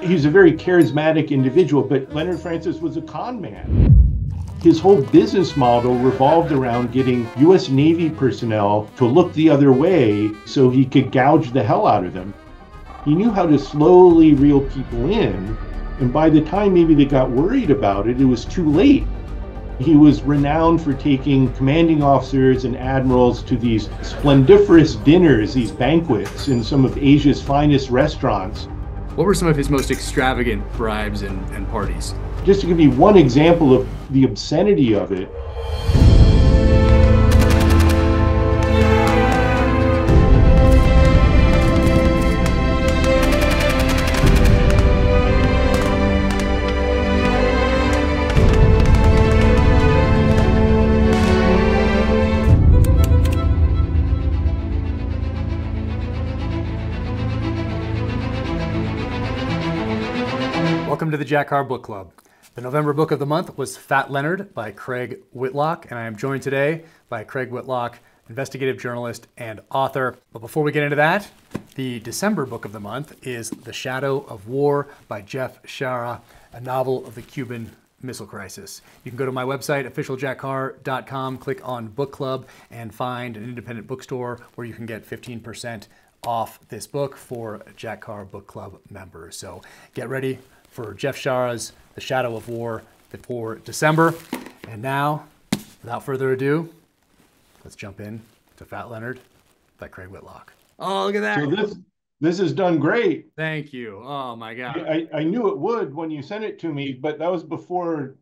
He's a very charismatic individual, but Leonard Francis was a con man. His whole business model revolved around getting US Navy personnel to look the other way so he could gouge the hell out of them. He knew how to slowly reel people in, and by the time maybe they got worried about it, it was too late. He was renowned for taking commanding officers and admirals to these splendiferous dinners, these banquets in some of Asia's finest restaurants. What were some of his most extravagant bribes and parties? Just to give you one example of the obscenity of it, Welcome to the Jack Carr Book Club. The November book of the month was Fat Leonard by Craig Whitlock, and I am joined today by Craig Whitlock, investigative journalist and author. But before we get into that, the December book of the month is The Shadow of War by Jeff Shara, a novel of the Cuban Missile Crisis. You can go to my website, officialjackcarr.com, click on Book Club, and find an independent bookstore where you can get 15% off this book for Jack Carr Book Club members. So get ready for Jeff Shara's The Shadow of War for December. And now, without further ado, let's jump in to Fat Leonard by Craig Whitlock. Oh, look at that. So this has done great. Thank you. Oh my God. I knew it would when you sent it to me, but that was before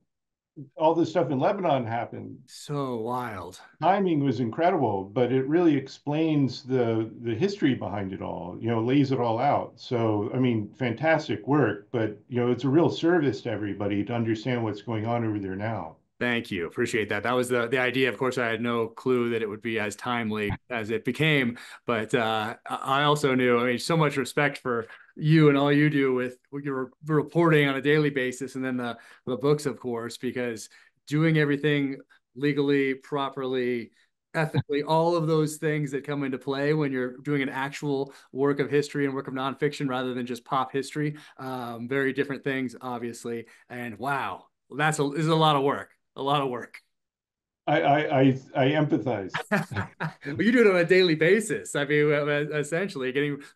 all this stuff in Lebanon happened. So wild. Timing was incredible, but it really explains the history behind it all, lays it all out. So, I mean, fantastic work, but, it's a real service to everybody to understand what's going on over there now. Thank you. Appreciate that. That was the idea. Of course, I had no clue that it would be as timely as it became, but I also knew, I mean, so much respect for you and all you do with your reporting on a daily basis, and then the books, of course, because doing everything legally, properly, ethically, all of those things that come into play when you're doing an actual work of history and work of nonfiction rather than just pop history. Very different things, obviously. And wow, this is a lot of work. A lot of work. I empathize. Well, you do it on a daily basis. I mean, essentially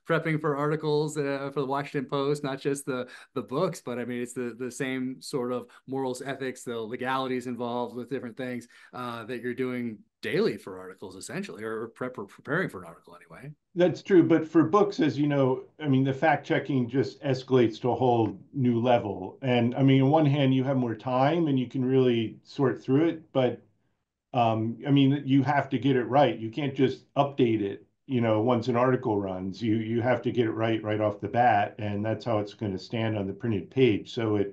prepping for articles for the Washington Post, not just the books, but I mean, it's the same sort of morals, ethics, the legalities involved with different things that you're doing daily for articles, essentially, or preparing for an article anyway. That's true. But for books, as you know, I mean, the fact checking just escalates to a whole new level. And I mean, on one hand, you have more time and you can really sort through it. But I mean, you have to get it right. You can't just update it, once an article runs. You have to get it right off the bat. And that's how it's going to stand on the printed page. So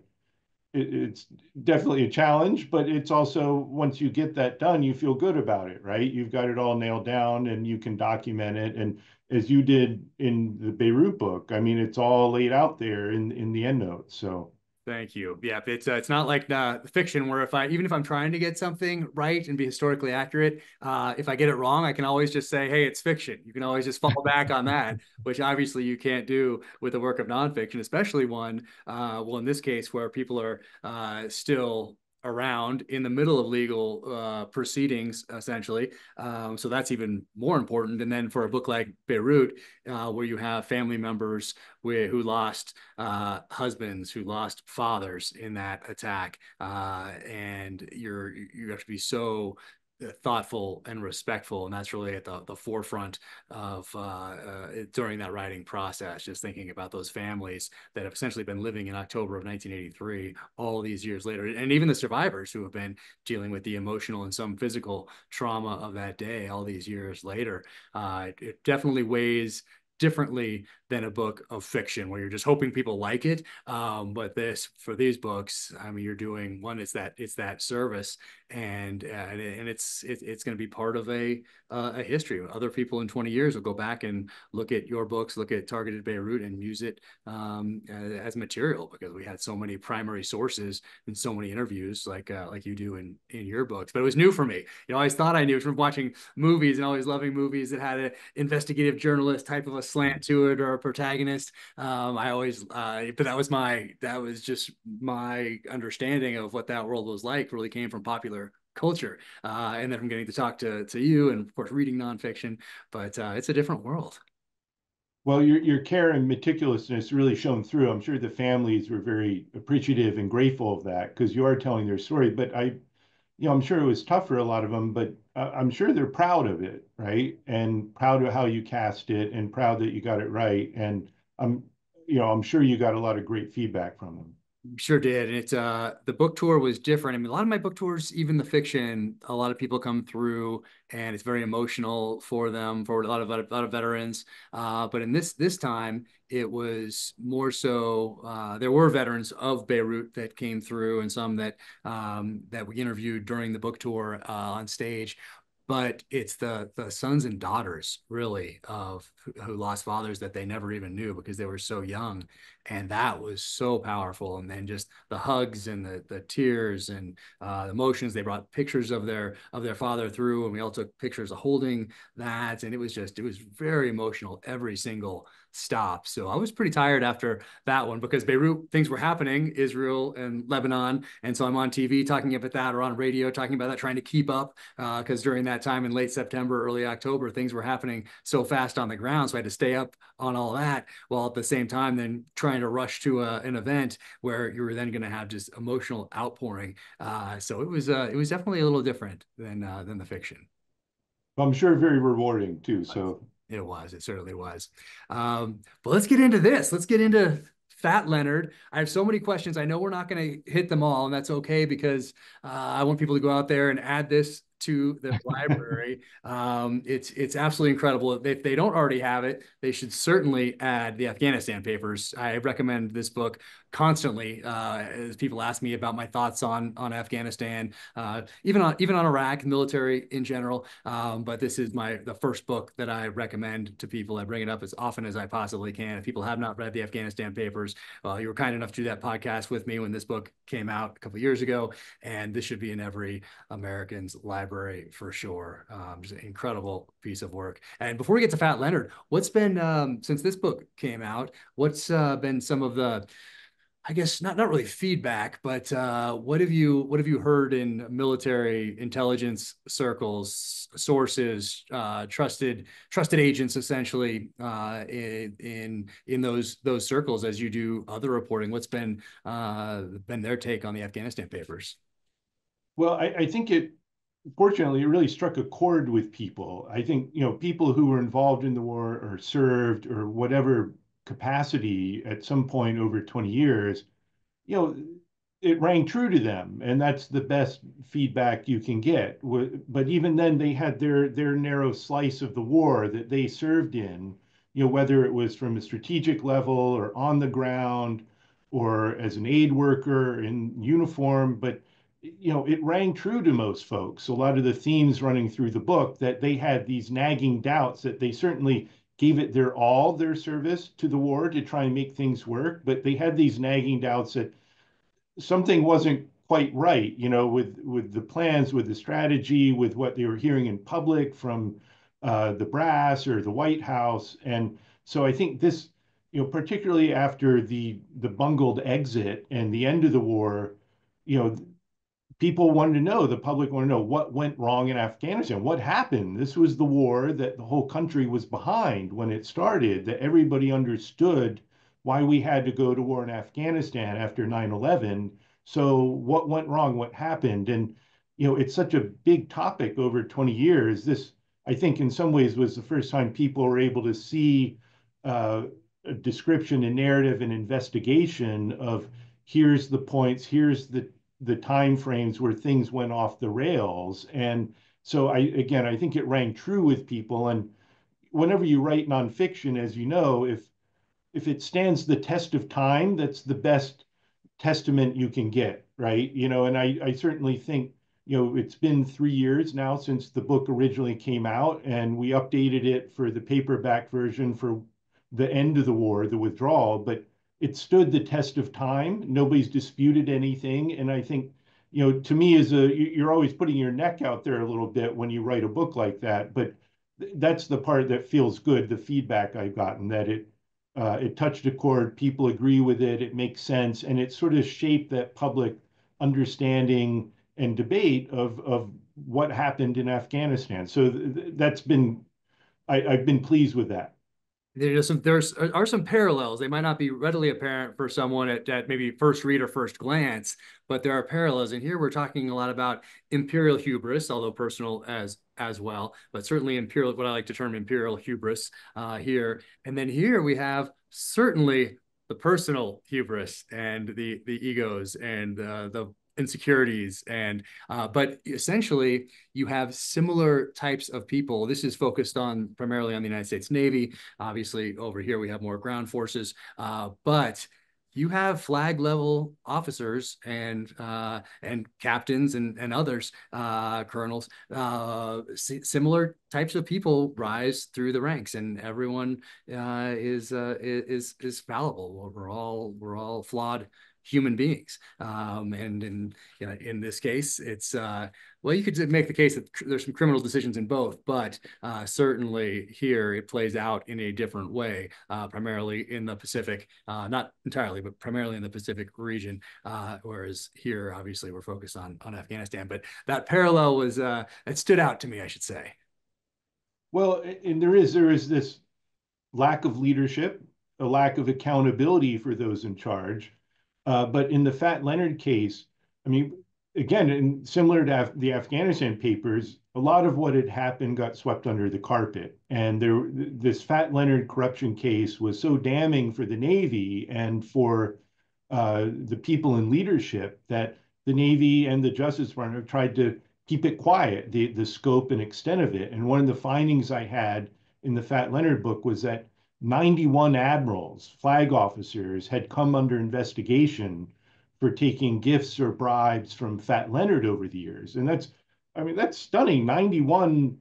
it's definitely a challenge, but it's also, once you get that done, you feel good about it, right? You've got it all nailed down and you can document it. And as you did in the Beirut book, I mean, it's all laid out there in the endnotes. So thank you. Yeah, it's not like fiction where even if I'm trying to get something right and be historically accurate, if I get it wrong, I can always just say, hey, it's fiction. You can always just fall back on that, which obviously you can't do with a work of nonfiction, especially one, well, in this case, where people are still around in the middle of legal proceedings, essentially. So that's even more important. And then for a book like Beirut, where you have family members who lost husbands, who lost fathers in that attack, and you have to be so thoughtful and respectful, and that's really at the forefront of during that writing process, just thinking about those families that have essentially been living in October of 1983 all these years later, and even the survivors who have been dealing with the emotional and some physical trauma of that day all these years later. It definitely weighs differently than a book of fiction where you're just hoping people like it. But for these books, I mean, you're doing one, it's that service, and it's going to be part of a history. Other people in 20 years will go back and look at your books, look at Targeted Beirut, and use it as material, because we had so many primary sources and so many interviews like you do in your books. But it was new for me. I always thought I knew from watching movies and always loving movies that had an investigative journalist type of a slant to it or a protagonist. I always, but that was just my understanding of what that world was like. Really came from popular culture, and then from getting to talk to you, and of course reading nonfiction. But it's a different world. Well, your care and meticulousness really shone through. I'm sure the families were very appreciative and grateful of that because you are telling their story. But I'm sure it was tough for a lot of them, but I'm sure they're proud of it, right? And proud of how you cast it and proud that you got it right. And I'm, I'm sure you got a lot of great feedback from them. Sure did. And it's the book tour was different. I mean, a lot of my book tours, even the fiction, a lot of people come through and it's very emotional for them, for a lot of veterans. But in this time, it was more so there were veterans of Beirut that came through and some that we interviewed during the book tour on stage. But it's the sons and daughters really of who lost fathers that they never even knew because they were so young, and that was so powerful. And then just the hugs and the tears and the emotions. They brought pictures of their father through, and we all took pictures of holding that, and it was very emotional every single stop. So I was pretty tired after that one because Beirut things were happening, Israel and Lebanon, and so I'm on TV talking about that or on radio talking about that, trying to keep up because during that time in late September, early October, things were happening so fast on the ground. So I had to stay up on all that while at the same time then trying to rush to an event where you were then going to have just emotional outpouring. So it was definitely a little different than the fiction. I'm sure very rewarding too. So It was. It certainly was. But let's get into this. Let's get into Fat Leonard. I have so many questions. I know we're not going to hit them all, and that's okay because I want people to go out there and add this to the library. It's absolutely incredible. If they don't already have it, they should certainly add the Afghanistan Papers. I recommend this book constantly as people ask me about my thoughts on Afghanistan, even on Iraq, military in general. But this is the first book that I recommend to people. I bring it up as often as I possibly can. If people have not read the Afghanistan Papers, well, you were kind enough to do that podcast with me when this book came out a couple of years ago, and this should be in every American's library for sure. Just an incredible piece of work. And before we get to Fat Leonard, what's been since this book came out? What's been some of the, I guess not really feedback, but what have you heard in military intelligence circles, sources, trusted agents, essentially in those circles as you do other reporting? What's been their take on the Afghanistan papers? well, I think fortunately, it really struck a chord with people. I think, people who were involved in the war or served or whatever capacity at some point over 20 years, you know, it rang true to them, and that's the best feedback you can get. But even then, they had their narrow slice of the war that they served in, whether it was from a strategic level or on the ground or as an aid worker in uniform. But it rang true to most folks. A lot of the themes running through the book that they had these nagging doubts that they certainly gave it their service to the war to try and make things work, but they had these nagging doubts that something wasn't quite right, with the plans, with the strategy, with what they were hearing in public from the brass or the White House. And so I think this, particularly after the bungled exit and the end of the war, you know, people wanted to know, the public wanted to know what went wrong in Afghanistan. What happened? This was the war that the whole country was behind when it started, that everybody understood why we had to go to war in Afghanistan after 9/11. So what went wrong? What happened? And, it's such a big topic over 20 years. This, I think, in some ways was the first time people were able to see a description and narrative and investigation of here's the points, here's the time frames where things went off the rails. And so I think it rang true with people. And whenever you write nonfiction, as you know, if it stands the test of time, that's the best testament you can get, right? And I certainly think, it's been 3 years now since the book originally came out, and we updated it for the paperback version for the end of the war, the withdrawal, but it stood the test of time. Nobody's disputed anything. And I think, to me, you're always putting your neck out there a little bit when you write a book like that. But that's the part that feels good, the feedback I've gotten, that it touched a chord, people agree with it, it makes sense, and it sort of shaped that public understanding and debate of what happened in Afghanistan. So that's been I've been pleased with that. There's are some parallels. They might not be readily apparent for someone at maybe first read or first glance, but there are parallels. And here we're talking a lot about imperial hubris, although personal as well, but certainly imperial, what I like to term imperial hubris here. And then here we have certainly the personal hubris and the egos and the insecurities and but essentially you have similar types of people. This is focused on primarily on the United States Navy. Obviously, over here we have more ground forces, but you have flag level officers and captains and others, colonels, similar types of people rise through the ranks, and everyone is fallible. We're all flawed human beings, and in this case, it's well, you could make the case that there's some criminal decisions in both, but certainly here it plays out in a different way, primarily in the Pacific, not entirely, but primarily in the Pacific region, whereas here, obviously, we're focused on Afghanistan. But that parallel was, it stood out to me, I should say. Well, and there is this lack of leadership, a lack of accountability for those in charge. But in the Fat Leonard case, I mean, again, and similar to the Afghanistan papers, a lot of what had happened got swept under the carpet. And this Fat Leonard corruption case was so damning for the Navy and for the people in leadership that the Navy and the Justice Department have tried to keep it quiet, the scope and extent of it. And one of the findings I had in the Fat Leonard book was that 91 admirals, flag officers, had come under investigation for taking gifts or bribes from Fat Leonard over the years. And I mean, that's stunning. 91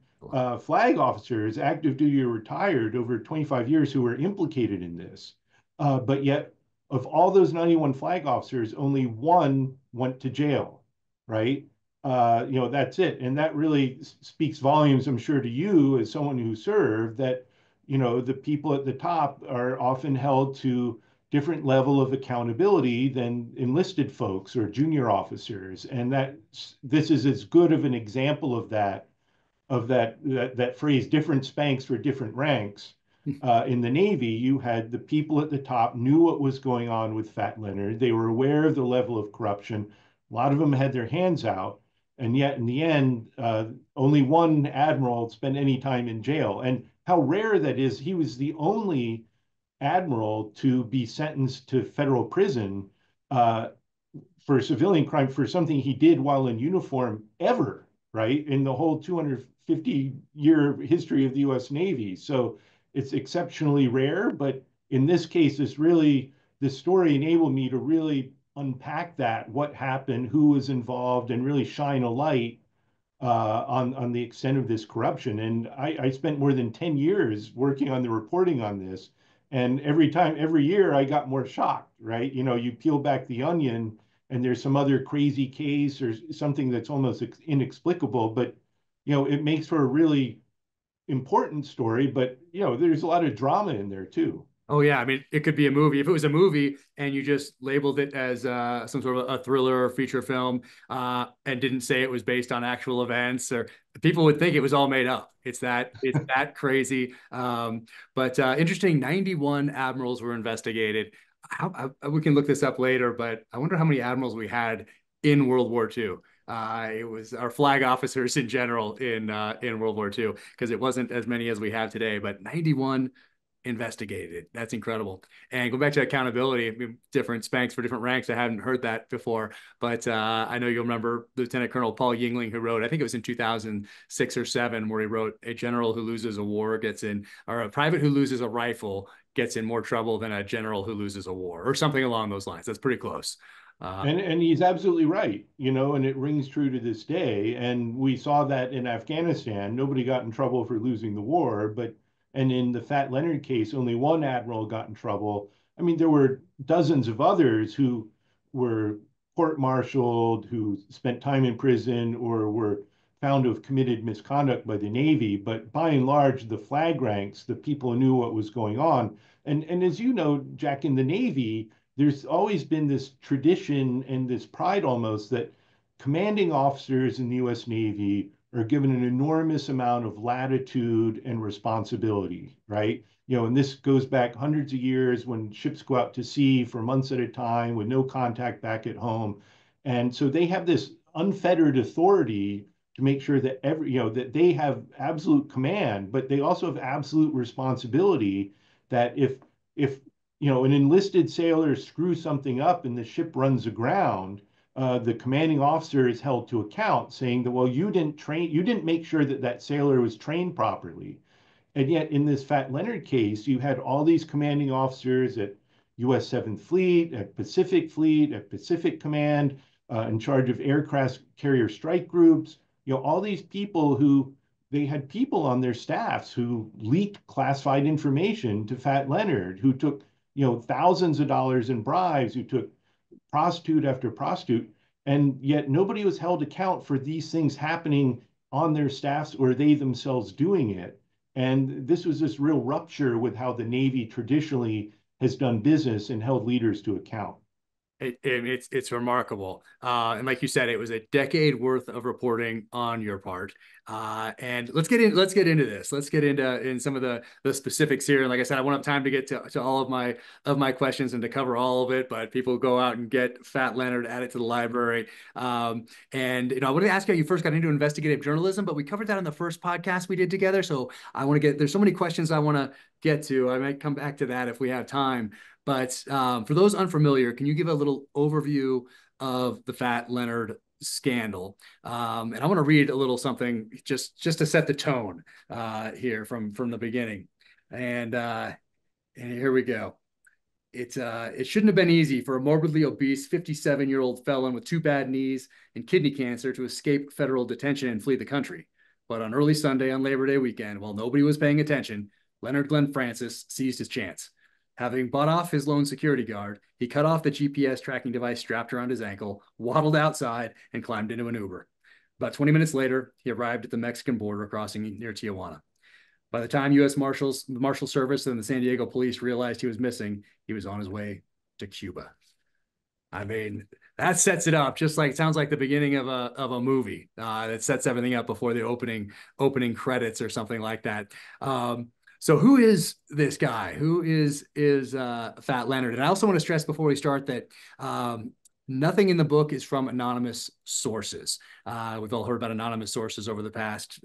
flag officers, active duty or retired, over 25 years who were implicated in this. But yet, of all those 91 flag officers, only one went to jail, right? That's it. And that really speaks volumes, I'm sure, to you as someone who served, that the people at the top are often held to different level of accountability than enlisted folks or junior officers. And this is as good of an example of that phrase, different spanks for different ranks. In the Navy, you had the people at the top knew what was going on with Fat Leonard. They were aware of the level of corruption. A lot of them had their hands out. And yet, in the end, only one admiral spent any time in jail. And how rare that is. He was the only admiral to be sentenced to federal prison for civilian crime for something he did while in uniform ever, right? In the whole 250-year history of the US Navy. So it's exceptionally rare, but in this case, this story enabled me to really unpack that, what happened, who was involved, and really shine a light on the extent of this corruption. And I spent more than 10 years working on the reporting on this. And every year, I got more shocked, right? You peel back the onion and there's some other crazy case or something that's almost inexplicable, but, it makes for a really important story, but, there's a lot of drama in there too. Oh yeah, I mean, it could be a movie. If it was a movie and you just labeled it as some sort of a thriller or feature film, and didn't say it was based on actual events, or people would think it was all made up. It's that crazy. But interesting. 91 admirals were investigated. We can look this up later, but I wonder how many admirals we had in World War II. It was our flag officers in general in World War II, because it wasn't as many as we have today, but 91 investigated. That's incredible. And go back to accountability, I mean, different spanks for different ranks. I hadn't heard that before, but I know you'll remember Lieutenant Colonel Paul Yingling, who wrote, I think it was in 2006 or seven, where he wrote, "A general who loses a war gets in, or a private who loses a rifle gets in more trouble than a general who loses a war," or something along those lines. That's pretty close. And he's absolutely right, and it rings true to this day. And we saw that in Afghanistan, nobody got in trouble for losing the war, and in the Fat Leonard case, only one admiral got in trouble. I mean, there were dozens of others who were court-martialed, who spent time in prison, or were found to have committed misconduct by the Navy, but by and large, the flag ranks, the people who knew what was going on. And as you know, Jack, in the Navy, there's always been this tradition and this pride almost that commanding officers in the US Navy are given an enormous amount of latitude and responsibility, right? And this goes back hundreds of years when ships go out to sea for months at a time with no contact back at home. And so they have this unfettered authority to make sure that that they have absolute command, but they also have absolute responsibility that if an enlisted sailor screws something up and the ship runs aground, the commanding officer is held to account, saying that, well, you didn't make sure that that sailor was trained properly. And yet, in this Fat Leonard case, you had all these commanding officers at U.S. 7th Fleet, at Pacific Command, in charge of aircraft carrier strike groups. All these people who they had people on their staffs who leaked classified information to Fat Leonard, who took thousands of dollars in bribes, who took prostitute after prostitute, and yet nobody was held account for these things happening on their staffs or they themselves doing it. And this was this real rupture with how the Navy traditionally has done business and held leaders to account. It's remarkable, and like you said, it was a decade worth of reporting on your part. And let's get into this. Let's get into some of the specifics here. And like I said, I won't have time to get to all of my questions and to cover all of it. But people go out and get Fat Leonard, add it to the library. And I wanted to ask you how you first got into investigative journalism, but we covered that in the first podcast we did together. So I want to there's so many questions I want to get to. I might come back to that if we have time. But for those unfamiliar, can you give a little overview of the Fat Leonard scandal? And I want to read a little something just to set the tone here from the beginning. And here we go. It shouldn't have been easy for a morbidly obese 57-year-old felon with 2 bad knees and kidney cancer to escape federal detention and flee the country. But on early Sunday on Labor Day weekend, while nobody was paying attention, Leonard Glenn Francis seized his chance. Having bought off his lone security guard, he cut off the GPS tracking device strapped around his ankle, waddled outside, and climbed into an Uber. About 20 minutes later, he arrived at the Mexican border crossing near Tijuana. By the time U.S. Marshals, the Marshal Service, and the San Diego police realized he was missing, he was on his way to Cuba. I mean, that sets it up just like it sounds like the beginning of a movie that sets everything up before the opening credits or something like that. So who is this guy? Who is Fat Leonard? And I also want to stress before we start that nothing in the book is from anonymous sources. We've all heard about anonymous sources over the past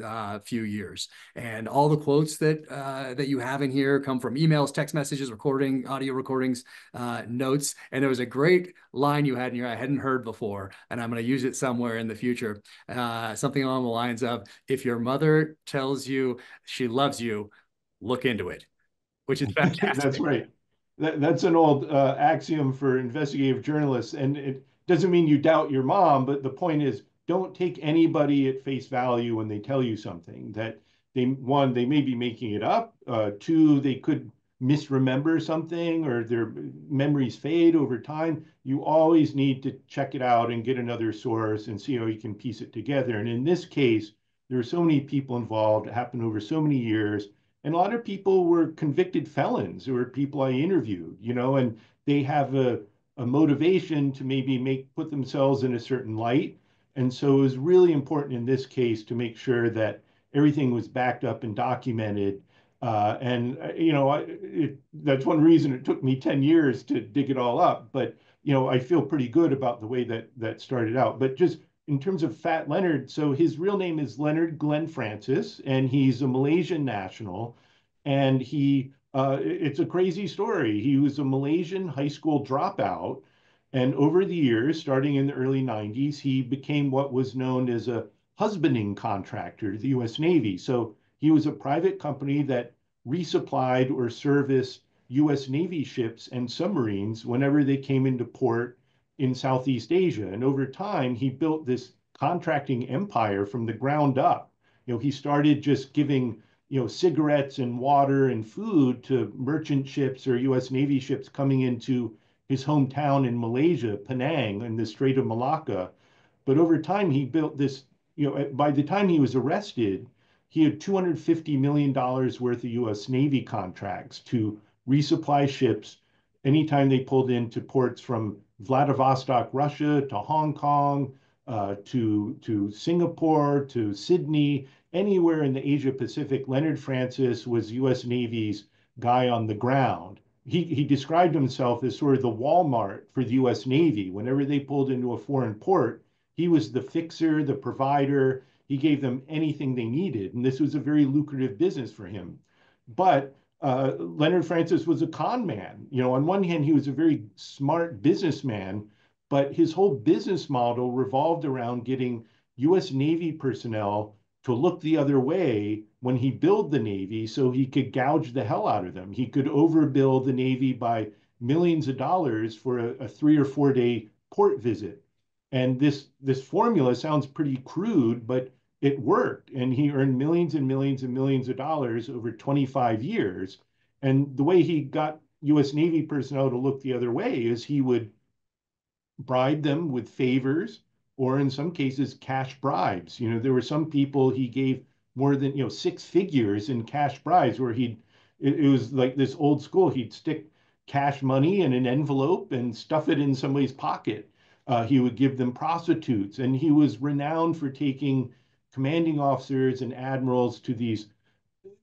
few years. And all the quotes that you have in here come from emails, text messages, audio recordings, notes. And there was a great line you had in here I hadn't heard before, and I'm going to use it somewhere in the future. Something along the lines of, if your mother tells you she loves you, look into it, which is That's fantastic. right. That's an old axiom for investigative journalists. And it doesn't mean you doubt your mom, but the point is don't take anybody at face value when they tell you something that one, they may be making it up. Two, they could misremember something or their memories fade over time. You always need to check it out and get another source and see how you can piece it together. And in this case, there are so many people involved. It happened over so many years. And a lot of people were convicted felons who were people I interviewed, and they have a motivation to maybe put themselves in a certain light. And so it was really important in this case to make sure that everything was backed up and documented. That's one reason it took me 10 years to dig it all up. But, I feel pretty good about the way that started out. But just in terms of Fat Leonard, so his real name is Leonard Glenn Francis, and he's a Malaysian national. And it's a crazy story. He was a Malaysian high school dropout. And over the years, starting in the early 90s, he became what was known as a husbanding contractor to the US Navy. So he was a private company that resupplied or serviced US Navy ships and submarines whenever they came into port in Southeast Asia. And over time, he built this contracting empire from the ground up. He started just giving cigarettes and water and food to merchant ships or US Navy ships coming into his hometown in Malaysia, Penang, in the Strait of Malacca. But over time, he built this by the time he was arrested, he had $250 million worth of US Navy contracts to resupply ships anytime they pulled into ports from Vladivostok, Russia, to Hong Kong, to Singapore, to Sydney, anywhere in the Asia Pacific. Leonard Francis was US Navy's guy on the ground. He described himself as sort of the Walmart for the US Navy. Whenever they pulled into a foreign port, he was the fixer, the provider. He gave them anything they needed. And this was a very lucrative business for him. But Leonard Francis was a con man. On one hand, he was a very smart businessman, but his whole business model revolved around getting US Navy personnel to look the other way when he billed the Navy so he could gouge the hell out of them. He could overbill the Navy by millions of dollars for a 3 or 4 day port visit. And this formula sounds pretty crude, but it worked. And he earned millions and millions and millions of dollars over 25 years. And the way he got US Navy personnel to look the other way is he would bribe them with favors, or in some cases, cash bribes. There were some people he gave more than, 6 figures in cash bribes, where it was like this old school. He'd stick cash money in an envelope and stuff it in somebody's pocket. He would give them prostitutes, and he was renowned for taking commanding officers and admirals to these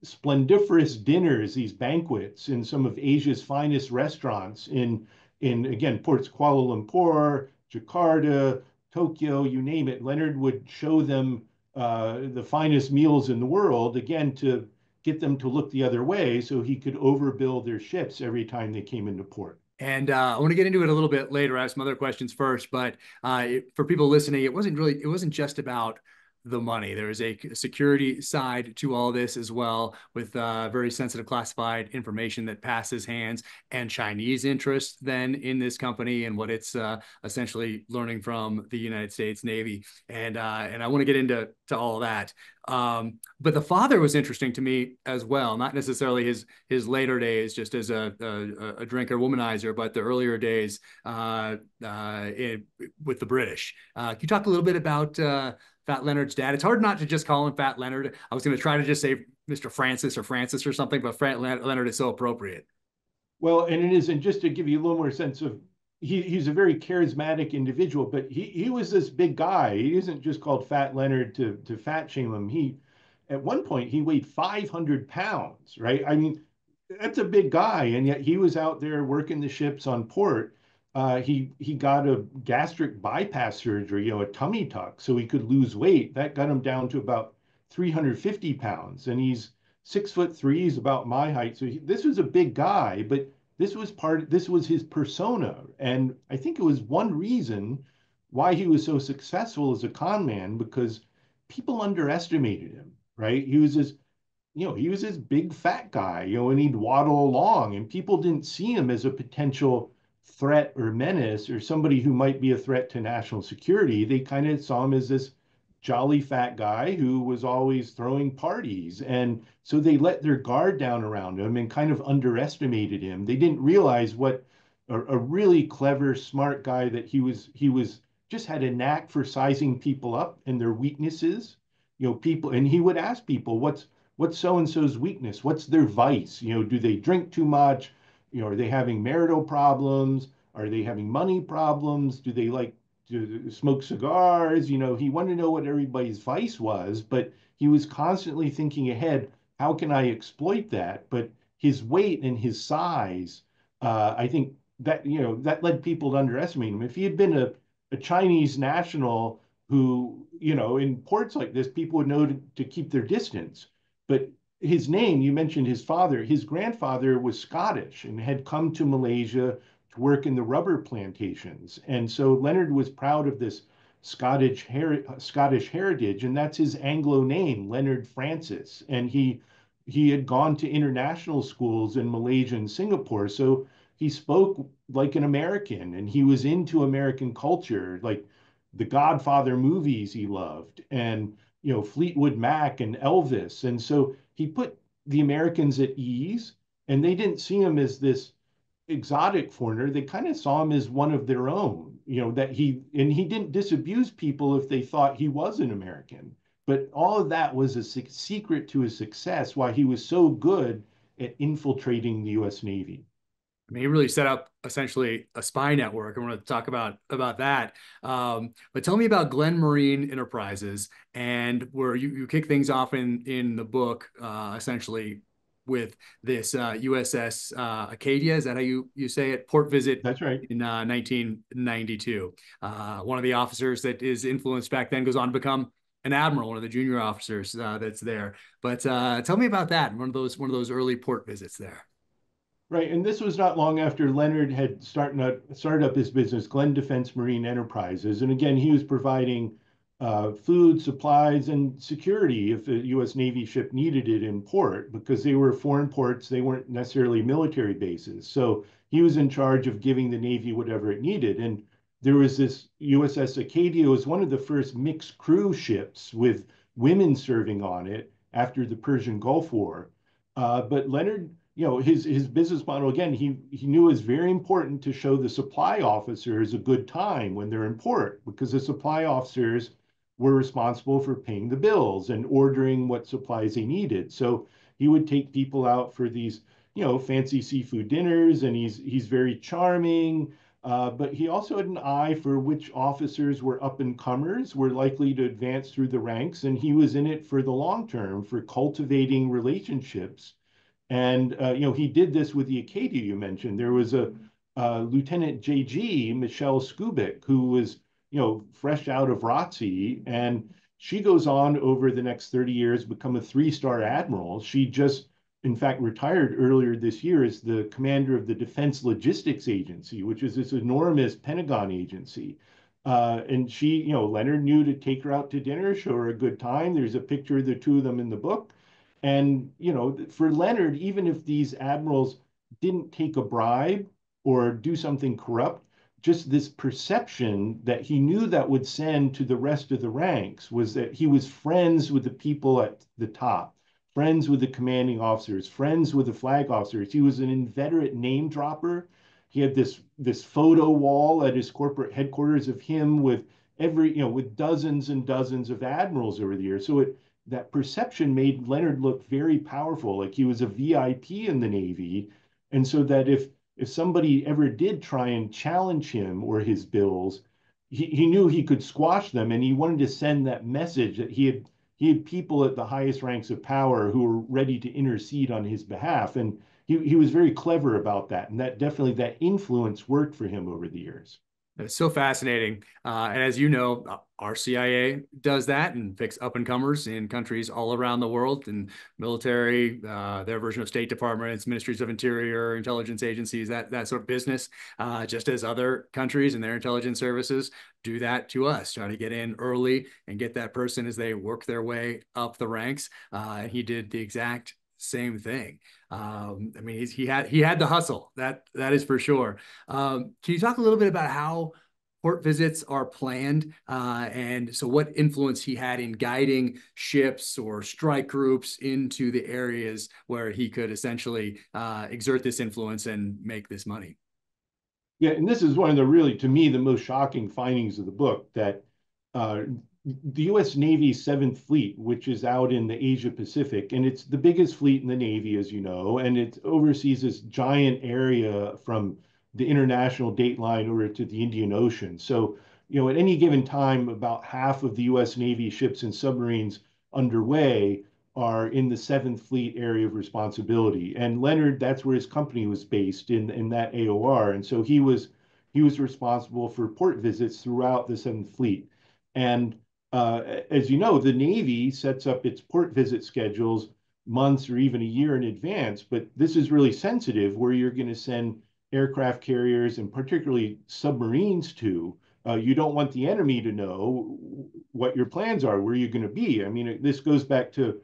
splendiferous dinners, these banquets in some of Asia's finest restaurants in again, ports Kuala Lumpur, Jakarta, Tokyo, you name it. Leonard would show them the finest meals in the world, again, to get them to look the other way so he could overbill their ships every time they came into port. And I want to get into it a little bit later. I have some other questions first, but for people listening, it wasn't just about the money. There is a security side to all this as well, with very sensitive classified information that passes hands, and Chinese interest then in this company and what it's essentially learning from the United States Navy. And I want to get into all of that. But the father was interesting to me as well, not necessarily his later days just as a drinker womanizer, but the earlier days with the British. Can you talk a little bit about Fat Leonard's dad? It's hard not to just call him Fat Leonard. I was going to try to just say Mr. Francis or Francis or something, but Fat Leonard is so appropriate. Well, and it is, and just to give you a little more sense of, he's a very charismatic individual, but he was this big guy. He isn't just called Fat Leonard to fat shame him. At one point, he weighed 500 pounds, right? I mean, that's a big guy, and yet he was out there working the ships on port. He got a gastric bypass surgery, a tummy tuck, so he could lose weight. That got him down to about 350 pounds, and he's 6'3". He's about my height. So this was a big guy, but this was his persona. And I think it was one reason why he was so successful as a con man, because people underestimated him, right? He was this big fat guy, and he'd waddle along, and people didn't see him as a potential threat or menace or somebody who might be a threat to national security. They kind of saw him as this jolly fat guy who was always throwing parties. And so they let their guard down around him and kind of underestimated him. They didn't realize what a really clever, smart guy that he was. He was just had a knack for sizing people up and their weaknesses. People, and he would ask people, what's so and so's weakness? What's their vice? Do they drink too much? Are they having marital problems? Are they having money problems? Do they like to smoke cigars? He wanted to know what everybody's vice was, but he was constantly thinking ahead, how can I exploit that? But his weight and his size, I think that led people to underestimate him. If he had been a Chinese national who, in ports like this, people would know to keep their distance. But his name, you mentioned his father, his grandfather was Scottish and had come to Malaysia to work in the rubber plantations. And so Leonard was proud of this Scottish heritage, and that's his Anglo name, Leonard Francis. And he had gone to international schools in Malaysia and Singapore, so he spoke like an American, and he was into American culture, like the Godfather movies he loved, and Fleetwood Mac and Elvis. And so he put the Americans at ease, and they didn't see him as this exotic foreigner, they kind of saw him as one of their own, that he didn't disabuse people if they thought he was an American. But all of that was a secret to his success, why he was so good at infiltrating the US Navy. I mean, he really set up essentially a spy network. I want to talk about that. But tell me about Glenn Marine Enterprises and where you kick things off in the book, essentially with this USS Acadia. Is that how you say it? Port visit That's right. in 1992. One of the officers that is influenced back then goes on to become an admiral, one of the junior officers that's there. But tell me about that. One of those early port visits there. Right, and this was not long after Leonard had started up his business, Glenn Defense Marine Enterprises. And again, he was providing food, supplies, and security if the U.S. Navy ship needed it in port, because they were foreign ports, they weren't necessarily military bases. So he was in charge of giving the Navy whatever it needed. And there was this USS Acadia, was one of the first mixed crew ships with women serving on it after the Persian Gulf War. But Leonard, his business model, again, he knew it was very important to show the supply officers a good time when they're in port, because the supply officers were responsible for paying the bills and ordering what supplies they needed. So he would take people out for these, fancy seafood dinners, and he's very charming. But he also had an eye for which officers were up and comers, were likely to advance through the ranks, and he was in it for the long term, for cultivating relationships. And he did this with the Acadia you mentioned. There was a Lieutenant JG, Michelle Skubik, who was, fresh out of ROTC, and she goes on over the next 30 years, become a three-star admiral. She just, in fact, retired earlier this year as the commander of the Defense Logistics Agency, which is this enormous Pentagon agency. And she, Leonard knew to take her out to dinner, show her a good time. There's a picture of the two of them in the book. And, for Leonard, even if these admirals didn't take a bribe or do something corrupt, just this perception that he knew that would send to the rest of the ranks was that he was friends with the people at the top, friends with the commanding officers, friends with the flag officers. He was an inveterate name dropper. He had this photo wall at his corporate headquarters of him with with dozens and dozens of admirals over the years. So that perception made Leonard look very powerful, like he was a VIP in the Navy. And so that if somebody ever did try and challenge him or his bills, he knew he could squash them, and he wanted to send that message that he had people at the highest ranks of power who were ready to intercede on his behalf. And he was very clever about that. And that influence worked for him over the years. It's so fascinating. And as you know, our CIA does that and picks up and comers in countries all around the world, and military, their version of State Departments, ministries of interior, intelligence agencies, that sort of business, just as other countries and their intelligence services do that to us, try to get in early and get that person as they work their way up the ranks. And he did the exact same thing. I mean, he had the hustle. That is for sure. Can you talk a little bit about how port visits are planned, and so what influence he had in guiding ships or strike groups into the areas where he could essentially exert this influence and make this money? Yeah, and this is one of the really, to me, the most shocking findings of the book, that uh, the U.S. Navy's Seventh Fleet, which is out in the Asia Pacific, and it's the biggest fleet in the Navy, as you know, and it oversees this giant area from the international date line over to the Indian Ocean. So, at any given time, about half of the U.S. Navy ships and submarines underway are in the Seventh Fleet area of responsibility. And Leonard, that's where his company was based, in that AOR. And so he was responsible for port visits throughout the Seventh Fleet. And as you know, the Navy sets up its port visit schedules months or even a year in advance. But this is really sensitive, where you're going to send aircraft carriers and particularly submarines to. You don't want the enemy to know what your plans are, where you're going to be. I mean, this goes back to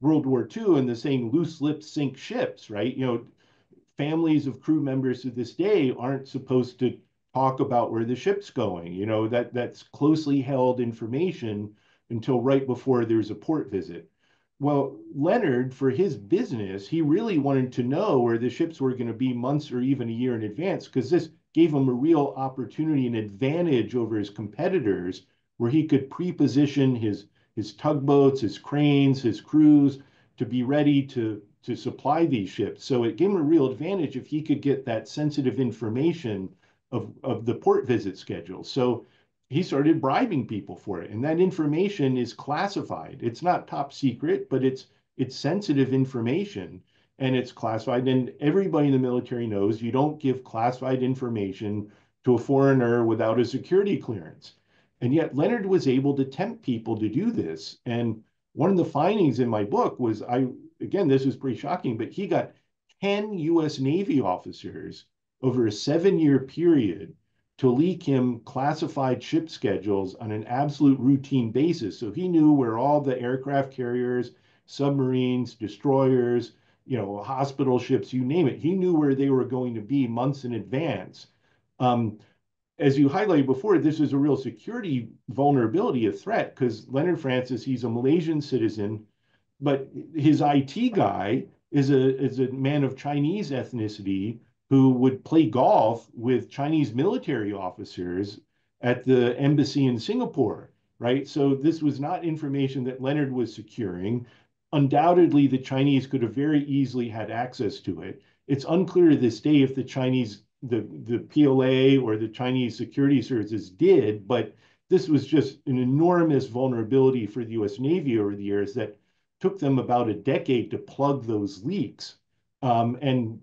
World War II and the saying loose lips sink ships, right? Families of crew members to this day aren't supposed to talk about where the ship's going. That's closely held information until right before there's a port visit. Well, Leonard, for his business, he really wanted to know where the ships were going to be months or even a year in advance, because this gave him a real opportunity and advantage over his competitors, where he could pre-position his tugboats, his cranes, his crews to be ready to supply these ships. So it gave him a real advantage if he could get that sensitive information of the port visit schedule. So he started bribing people for it. And that information is classified. It's not top secret, but it's sensitive information and it's classified. And everybody in the military knows you don't give classified information to a foreigner without a security clearance. And yet Leonard was able to tempt people to do this. And one of the findings in my book was again, this was pretty shocking, but he got 10 US Navy officers over a 7-year period to leak him classified ship schedules on an absolute routine basis. So he knew where all the aircraft carriers, submarines, destroyers, hospital ships, you name it. He knew where they were going to be months in advance. Um, as you highlighted before, this is a real security vulnerability, a threat, because Leonard Francis, he's a Malaysian citizen, but his IT guy is a man of Chinese ethnicity who would play golf with Chinese military officers at the embassy in Singapore, right? So this was not information that Leonard was securing. Undoubtedly, the Chinese could have very easily had access to it. It's unclear to this day if the PLA or the Chinese security services did, but this was just an enormous vulnerability for the US Navy over the years that took them about a decade to plug those leaks. And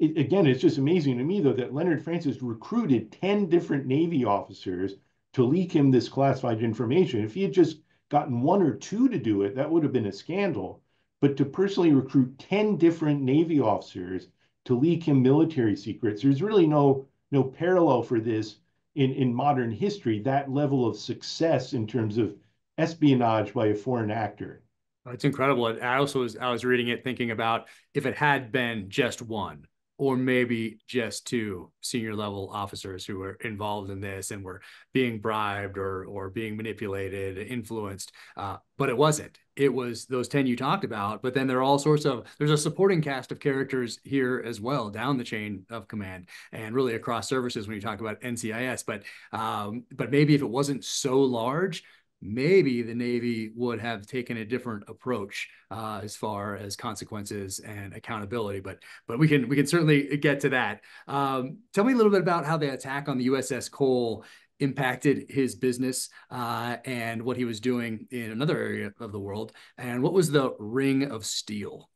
again, it's just amazing to me, though, that Leonard Francis recruited 10 different Navy officers to leak him this classified information. If he had just gotten one or two to do it, that would have been a scandal. But to personally recruit 10 different Navy officers to leak him military secrets, there's really no parallel for this in modern history, that level of success in terms of espionage by a foreign actor. It's incredible. I was reading it thinking about if it had been just one or maybe just two senior level officers who were involved in this and were being bribed or being manipulated, influenced. But it wasn't. It was those 10 you talked about, but then there are all sorts of, there's a supporting cast of characters here as well, down the chain of command and really across services when you talk about NCIS. But maybe if it wasn't so large, maybe the Navy would have taken a different approach as far as consequences and accountability. But we can certainly get to that. Tell me a little bit about how the attack on the USS Cole impacted his business and what he was doing in another area of the world, and what was the Ring of Steel?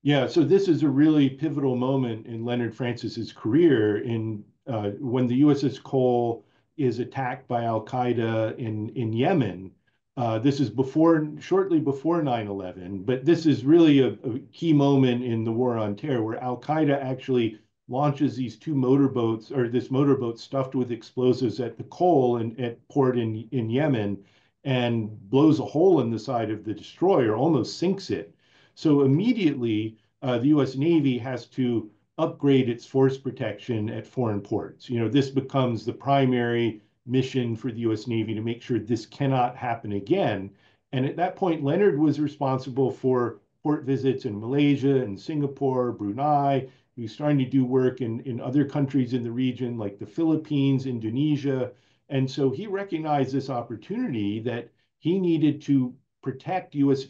Yeah, so this is a really pivotal moment in Leonard Francis's career in when the USS Cole is attacked by Al Qaeda in Yemen. This is shortly before 9/11, but this is really a key moment in the war on terror where Al Qaeda actually launches these two motorboats or this motorboat stuffed with explosives at the Cole and at port in Yemen and blows a hole in the side of the destroyer, almost sinks it. So immediately, the U.S. Navy has to upgrade its force protection at foreign ports. This becomes the primary mission for the U.S. Navy to make sure this cannot happen again. And at that point, Leonard was responsible for port visits in Malaysia and Singapore, Brunei. He was starting to do work in other countries in the region, like the Philippines, Indonesia. And so he recognized this opportunity that he needed to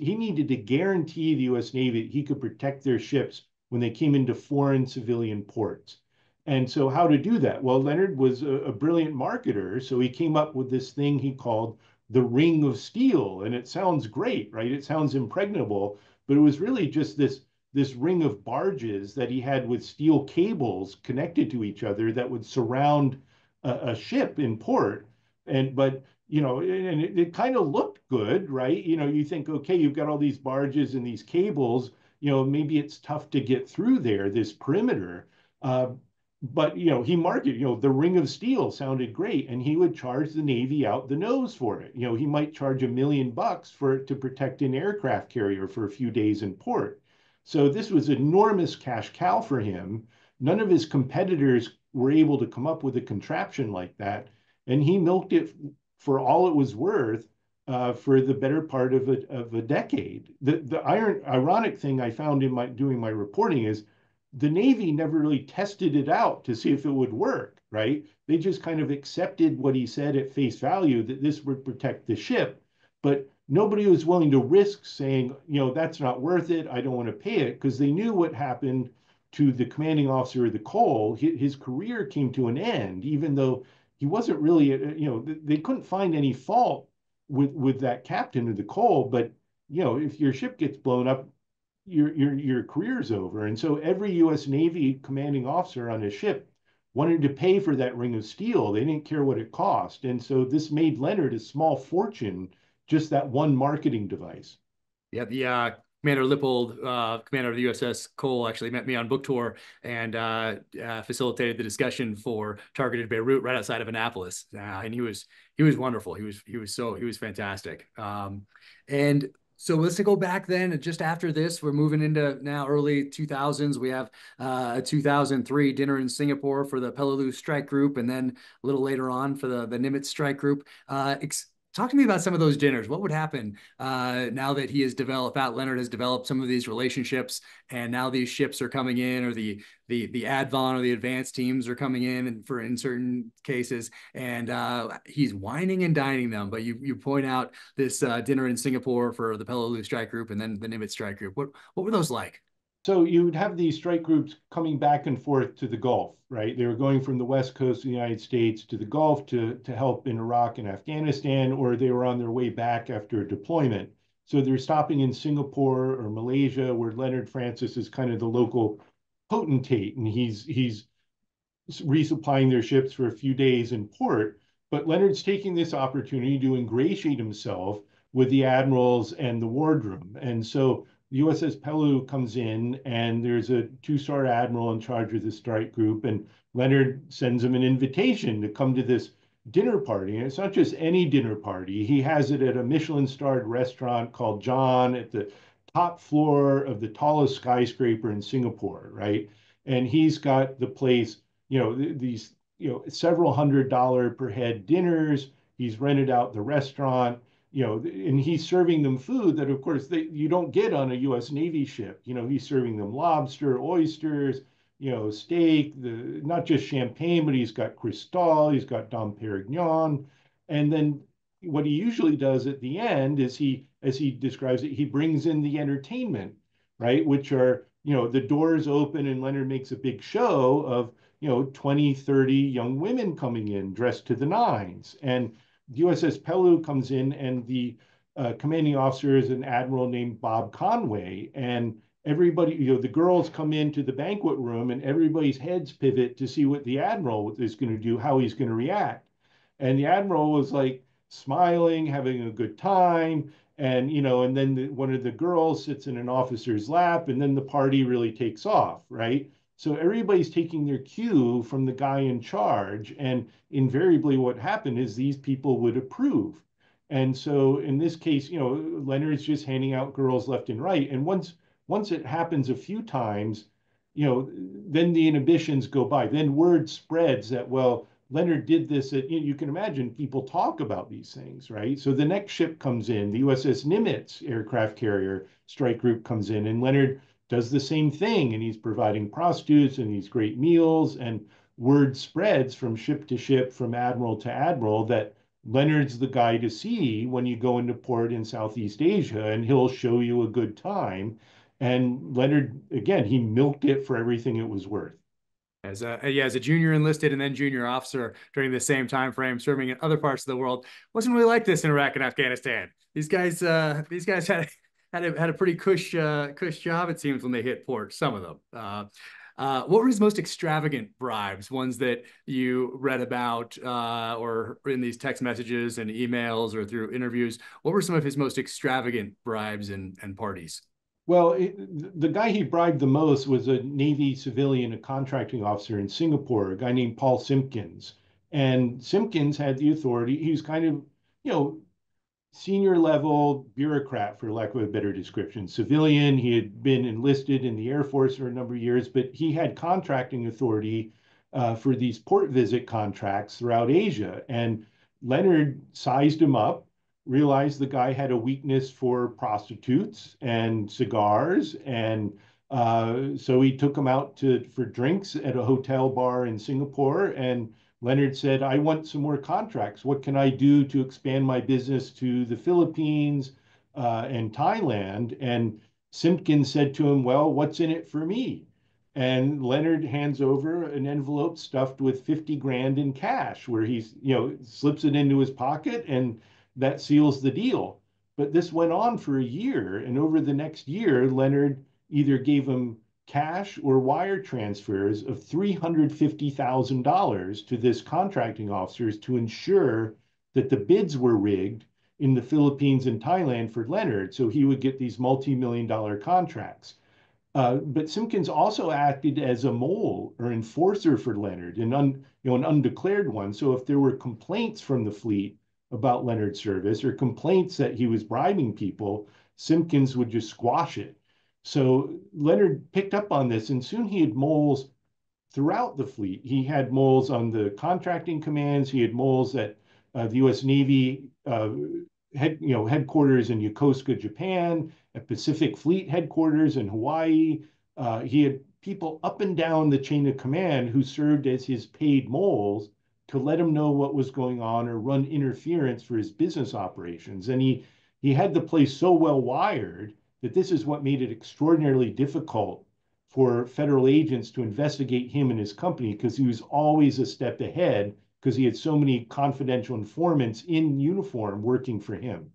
he needed to guarantee the US Navy that he could protect their ships when they came into foreign civilian ports. And so how to do that? Well, Leonard was a brilliant marketer, so he came up with this thing he called the Ring of Steel. And it sounds great, right? It sounds impregnable, but it was really just this ring of barges that he had with steel cables connected to each other that would surround a ship in port. But and it kind of looked good, right? You think, okay, you've got all these barges and these cables, maybe it's tough to get through there, this perimeter. Uh, but he marketed, the Ring of Steel sounded great, and he would charge the Navy out the nose for it. He might charge $1 million for it to protect an aircraft carrier for a few days in port. So this was enormous cash cow for him. None of his competitors were able to come up with a contraption like that, and he milked it for all it was worth for the better part of a decade. The ironic thing I found in my doing my reporting is the Navy never really tested it out to see if it would work, right? They just kind of accepted what he said at face value that this would protect the ship, but nobody was willing to risk saying, that's not worth it. I don't want to pay it, because they knew what happened to the commanding officer of the Cole. His career came to an end, even though he wasn't really, they couldn't find any fault with that captain of the Cole. But if your ship gets blown up, your career's over. And so every U.S. Navy commanding officer on a ship wanted to pay for that ring of steel. They didn't care what it cost. And so this made Leonard a small fortune, just that one marketing device. Yeah, the Commander Lippold, commander of the USS Cole, actually met me on book tour and facilitated the discussion for Targeted Beirut right outside of Annapolis. And he was wonderful. He was fantastic. And so let's go back then. Just after this, we're moving into now early 2000s. We have a 2003 dinner in Singapore for the Peleliu Strike Group, and then a little later on for the Nimitz Strike Group. Talk to me about some of those dinners. What would happen now that he has developed, Leonard has developed some of these relationships, and now these ships are coming in, or the Advon or the advanced teams are coming in, and in certain cases, and he's wining and dining them. But you point out this dinner in Singapore for the Peleliu Strike Group, and then the Nimitz Strike Group. What were those like? So you would have these strike groups coming back and forth to the Gulf, right? They were going from the West Coast of the United States to the Gulf to help in Iraq and Afghanistan, or they were on their way back after a deployment. So they're stopping in Singapore or Malaysia, where Leonard Francis is kind of the local potentate, and he's resupplying their ships for a few days in port. But Leonard's taking this opportunity to ingratiate himself with the admirals and the wardroom. And so the USS Peleliu comes in, and there's a two-star admiral in charge of the strike group, and Leonard sends him an invitation to come to this dinner party. And it's not just any dinner party. He has it at a Michelin-starred restaurant called John at the top floor of the tallest skyscraper in Singapore, right? And he's got the place, these, several $100 per head dinners. He's rented out the restaurant, and he's serving them food that, of course, you don't get on a U.S. Navy ship. He's serving them lobster, oysters, steak, not just champagne, but he's got Cristal, he's got Dom Perignon. And then what he usually does at the end is as he describes it, he brings in the entertainment, right? Which are, the doors open and Leonard makes a big show of, 20, 30 young women coming in dressed to the nines. And the USS Peleliu comes in, and the commanding officer is an admiral named Bob Conway. And everybody, the girls come into the banquet room, and everybody's heads pivot to see what the admiral is going to do, how he's going to react. And the admiral was like smiling, having a good time. And, and then one of the girls sits in an officer's lap, and then the party really takes off, right? So everybody's taking their cue from the guy in charge. And invariably what happened is these people would approve. And so in this case, Leonard's just handing out girls left and right. And once it happens a few times, then the inhibitions go by. Then word spreads that, well, Leonard did this. You can imagine people talk about these things, right? So the next ship comes in, the USS Nimitz aircraft carrier strike group comes in, and Leonard does the same thing, and he's providing prostitutes and these great meals, and word spreads from ship to ship, from admiral to admiral, that Leonard's the guy to see when you go into port in Southeast Asia, and he'll show you a good time. And Leonard, again, he milked it for everything it was worth. As a junior enlisted and then junior officer during the same time frame, serving in other parts of the world, wasn't really like this in Iraq and Afghanistan. These guys had a pretty cush job, it seems, when they hit port. Some of them. What were his most extravagant bribes? Ones that you read about, or in these text messages and emails or through interviews? What were some of his most extravagant bribes and parties? Well, the guy he bribed the most was a Navy civilian, a contracting officer in Singapore, a guy named Paul Simpkins. And Simpkins had the authority. He was kind of, senior level bureaucrat, for lack of a better description. Civilian, he had been enlisted in the Air Force for a number of years, but he had contracting authority for these port visit contracts throughout Asia. And Leonard sized him up, realized the guy had a weakness for prostitutes and cigars, and so he took him out for drinks at a hotel bar in Singapore. And Leonard said, "I want some more contracts. What can I do to expand my business to the Philippines and Thailand?" And Simpkins said to him, "Well, what's in it for me?" And Leonard hands over an envelope stuffed with 50 grand in cash, where he's, slips it into his pocket, and that seals the deal. But this went on for a year. And over the next year, Leonard either gave him cash or wire transfers of $350,000 to this contracting officers to ensure that the bids were rigged in the Philippines and Thailand for Leonard, so he would get these multi-million-dollar contracts. But Simpkins also acted as a mole or enforcer for Leonard, an undeclared one. So if there were complaints from the fleet about Leonard's service or complaints that he was bribing people, Simpkins would just squash it. So Leonard picked up on this, and soon he had moles throughout the fleet. He had moles on the contracting commands. He had moles at the U.S. Navy headquarters in Yokosuka, Japan, at Pacific Fleet headquarters in Hawaii. He had people up and down the chain of command who served as his paid moles to let him know what was going on or run interference for his business operations. And he had the place so well wired that this is what made it extraordinarily difficult for federal agents to investigate him and his company, because he was always a step ahead because he had so many confidential informants in uniform working for him.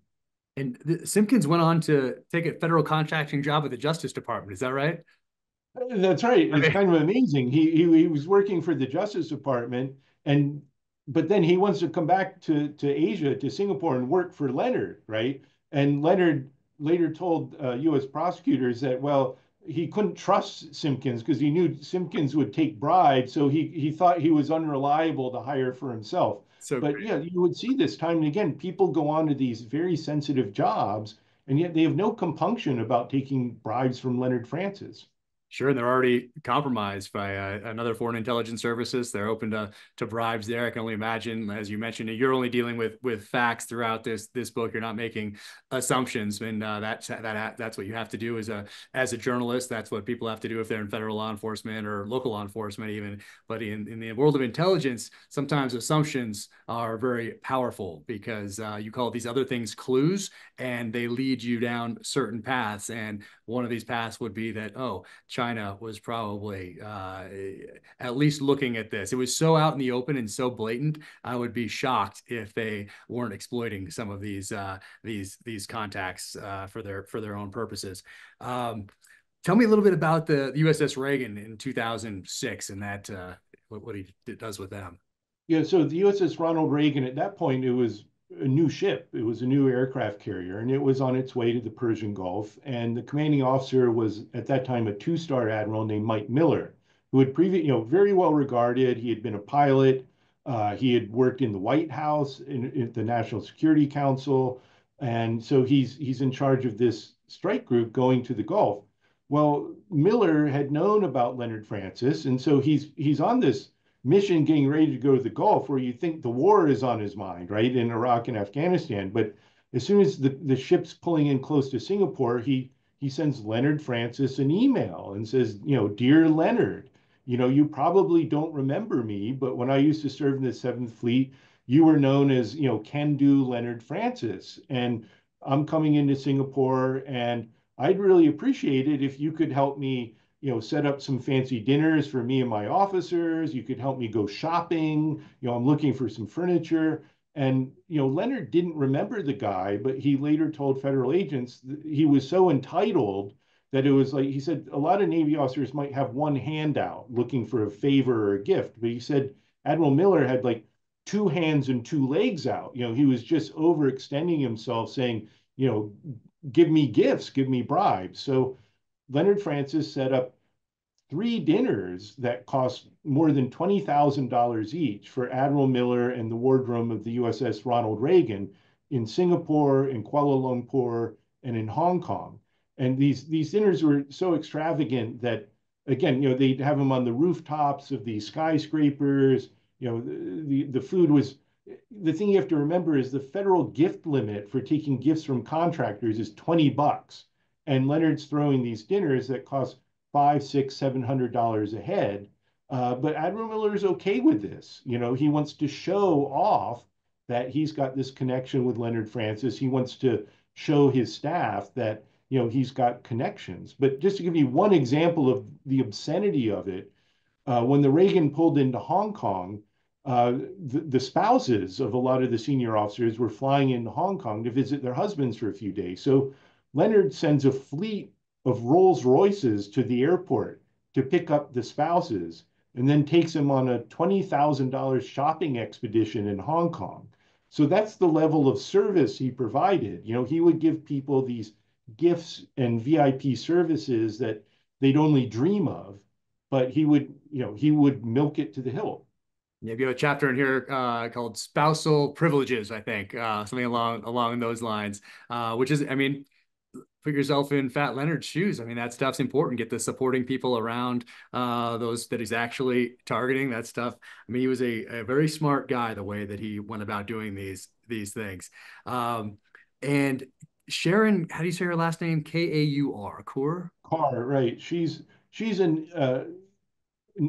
And Simpkins went on to take a federal contracting job at the Justice Department. Is that right? That's right. It's Okay. kind of amazing. He was working for the Justice Department, and but then he wants to come back to Asia, to Singapore, and work for Leonard, right? And Leonard later told U.S. prosecutors that, well, he couldn't trust Simpkins because he knew Simpkins would take bribes, so he thought he was unreliable to hire for himself. So But great. yeah, you would see this time and again. People go on to these very sensitive jobs, and yet they have no compunction about taking bribes from Leonard Francis. Sure, and they're already compromised by another foreign intelligence services. They're open to bribes there. I can only imagine, as you mentioned, you're only dealing with facts throughout this book. You're not making assumptions, and that's what you have to do as a journalist. That's what people have to do if they're in federal law enforcement or local law enforcement, even. But in the world of intelligence, sometimes assumptions are very powerful because you call these other things clues, and they lead you down certain paths. And one of these paths would be that, oh, China was probably at least looking at this. It was so out in the open and so blatant. I would be shocked if they weren't exploiting some of these contacts for their own purposes. Tell me a little bit about the USS Reagan in 2006 and that what he does with them. Yeah, so the USS Ronald Reagan, at that point, it was a new ship. It was a new aircraft carrier, and it was on its way to the Persian Gulf. And the commanding officer was, at that time, a two-star admiral named Mike Miller, who had very well regarded. He had been a pilot. He had worked in the White House, in the National Security Council. And so he's in charge of this strike group going to the Gulf. Well, Miller had known about Leonard Francis, and so he's on this mission getting ready to go to the Gulf, where you think the war is on his mind, right, in Iraq and Afghanistan. But as soon as the ship's pulling in close to Singapore, he sends Leonard Francis an email and says, "Dear Leonard, you probably don't remember me, but when I used to serve in the Seventh Fleet, you were known as, can-do Leonard Francis. And I'm coming into Singapore, and I'd really appreciate it if you could help me set up some fancy dinners for me and my officers. You could help me go shopping. I'm looking for some furniture." And, Leonard didn't remember the guy, but he later told federal agents that he was so entitled that it was like, he said, a lot of Navy officers might have one hand out looking for a favor or a gift. But he said Admiral Miller had like two hands and two legs out. He was just overextending himself, saying, give me gifts, give me bribes. So Leonard Francis set up three dinners that cost more than $20,000 each for Admiral Miller and the wardroom of the USS Ronald Reagan in Singapore, in Kuala Lumpur, and in Hong Kong. And these dinners were so extravagant that, again, they'd have them on the rooftops of these skyscrapers. The food was the thing you have to remember is the federal gift limit for taking gifts from contractors is $20. And Leonard's throwing these dinners that cost five, six, $700 a head. But Admiral Miller is okay with this. You know, he wants to show off that he's got this connection with Leonard Francis. He wants to show his staff that, you know, he's got connections. But just to give you one example of the obscenity of it, when the Reagan pulled into Hong Kong, the spouses of a lot of the senior officers were flying into Hong Kong to visit their husbands for a few days. So Leonard sends a fleet of Rolls Royces to the airport to pick up the spouses and then takes them on a $20,000 shopping expedition in Hong Kong. So that's the level of service he provided. You know, he would give people these gifts and VIP services that they'd only dream of, but he would, you know, he would milk it to the hilt. Yeah, you have a chapter in here called spousal privileges, I think, something along those lines, which is, I mean, put yourself in Fat Leonard's shoes. I mean, that stuff's important. Get the supporting people around those that he's actually targeting. That stuff. I mean, he was a very smart guy the way that he went about doing these things. And Sharon, how do you say her last name? Kaur, Kaur. Carr, right? She's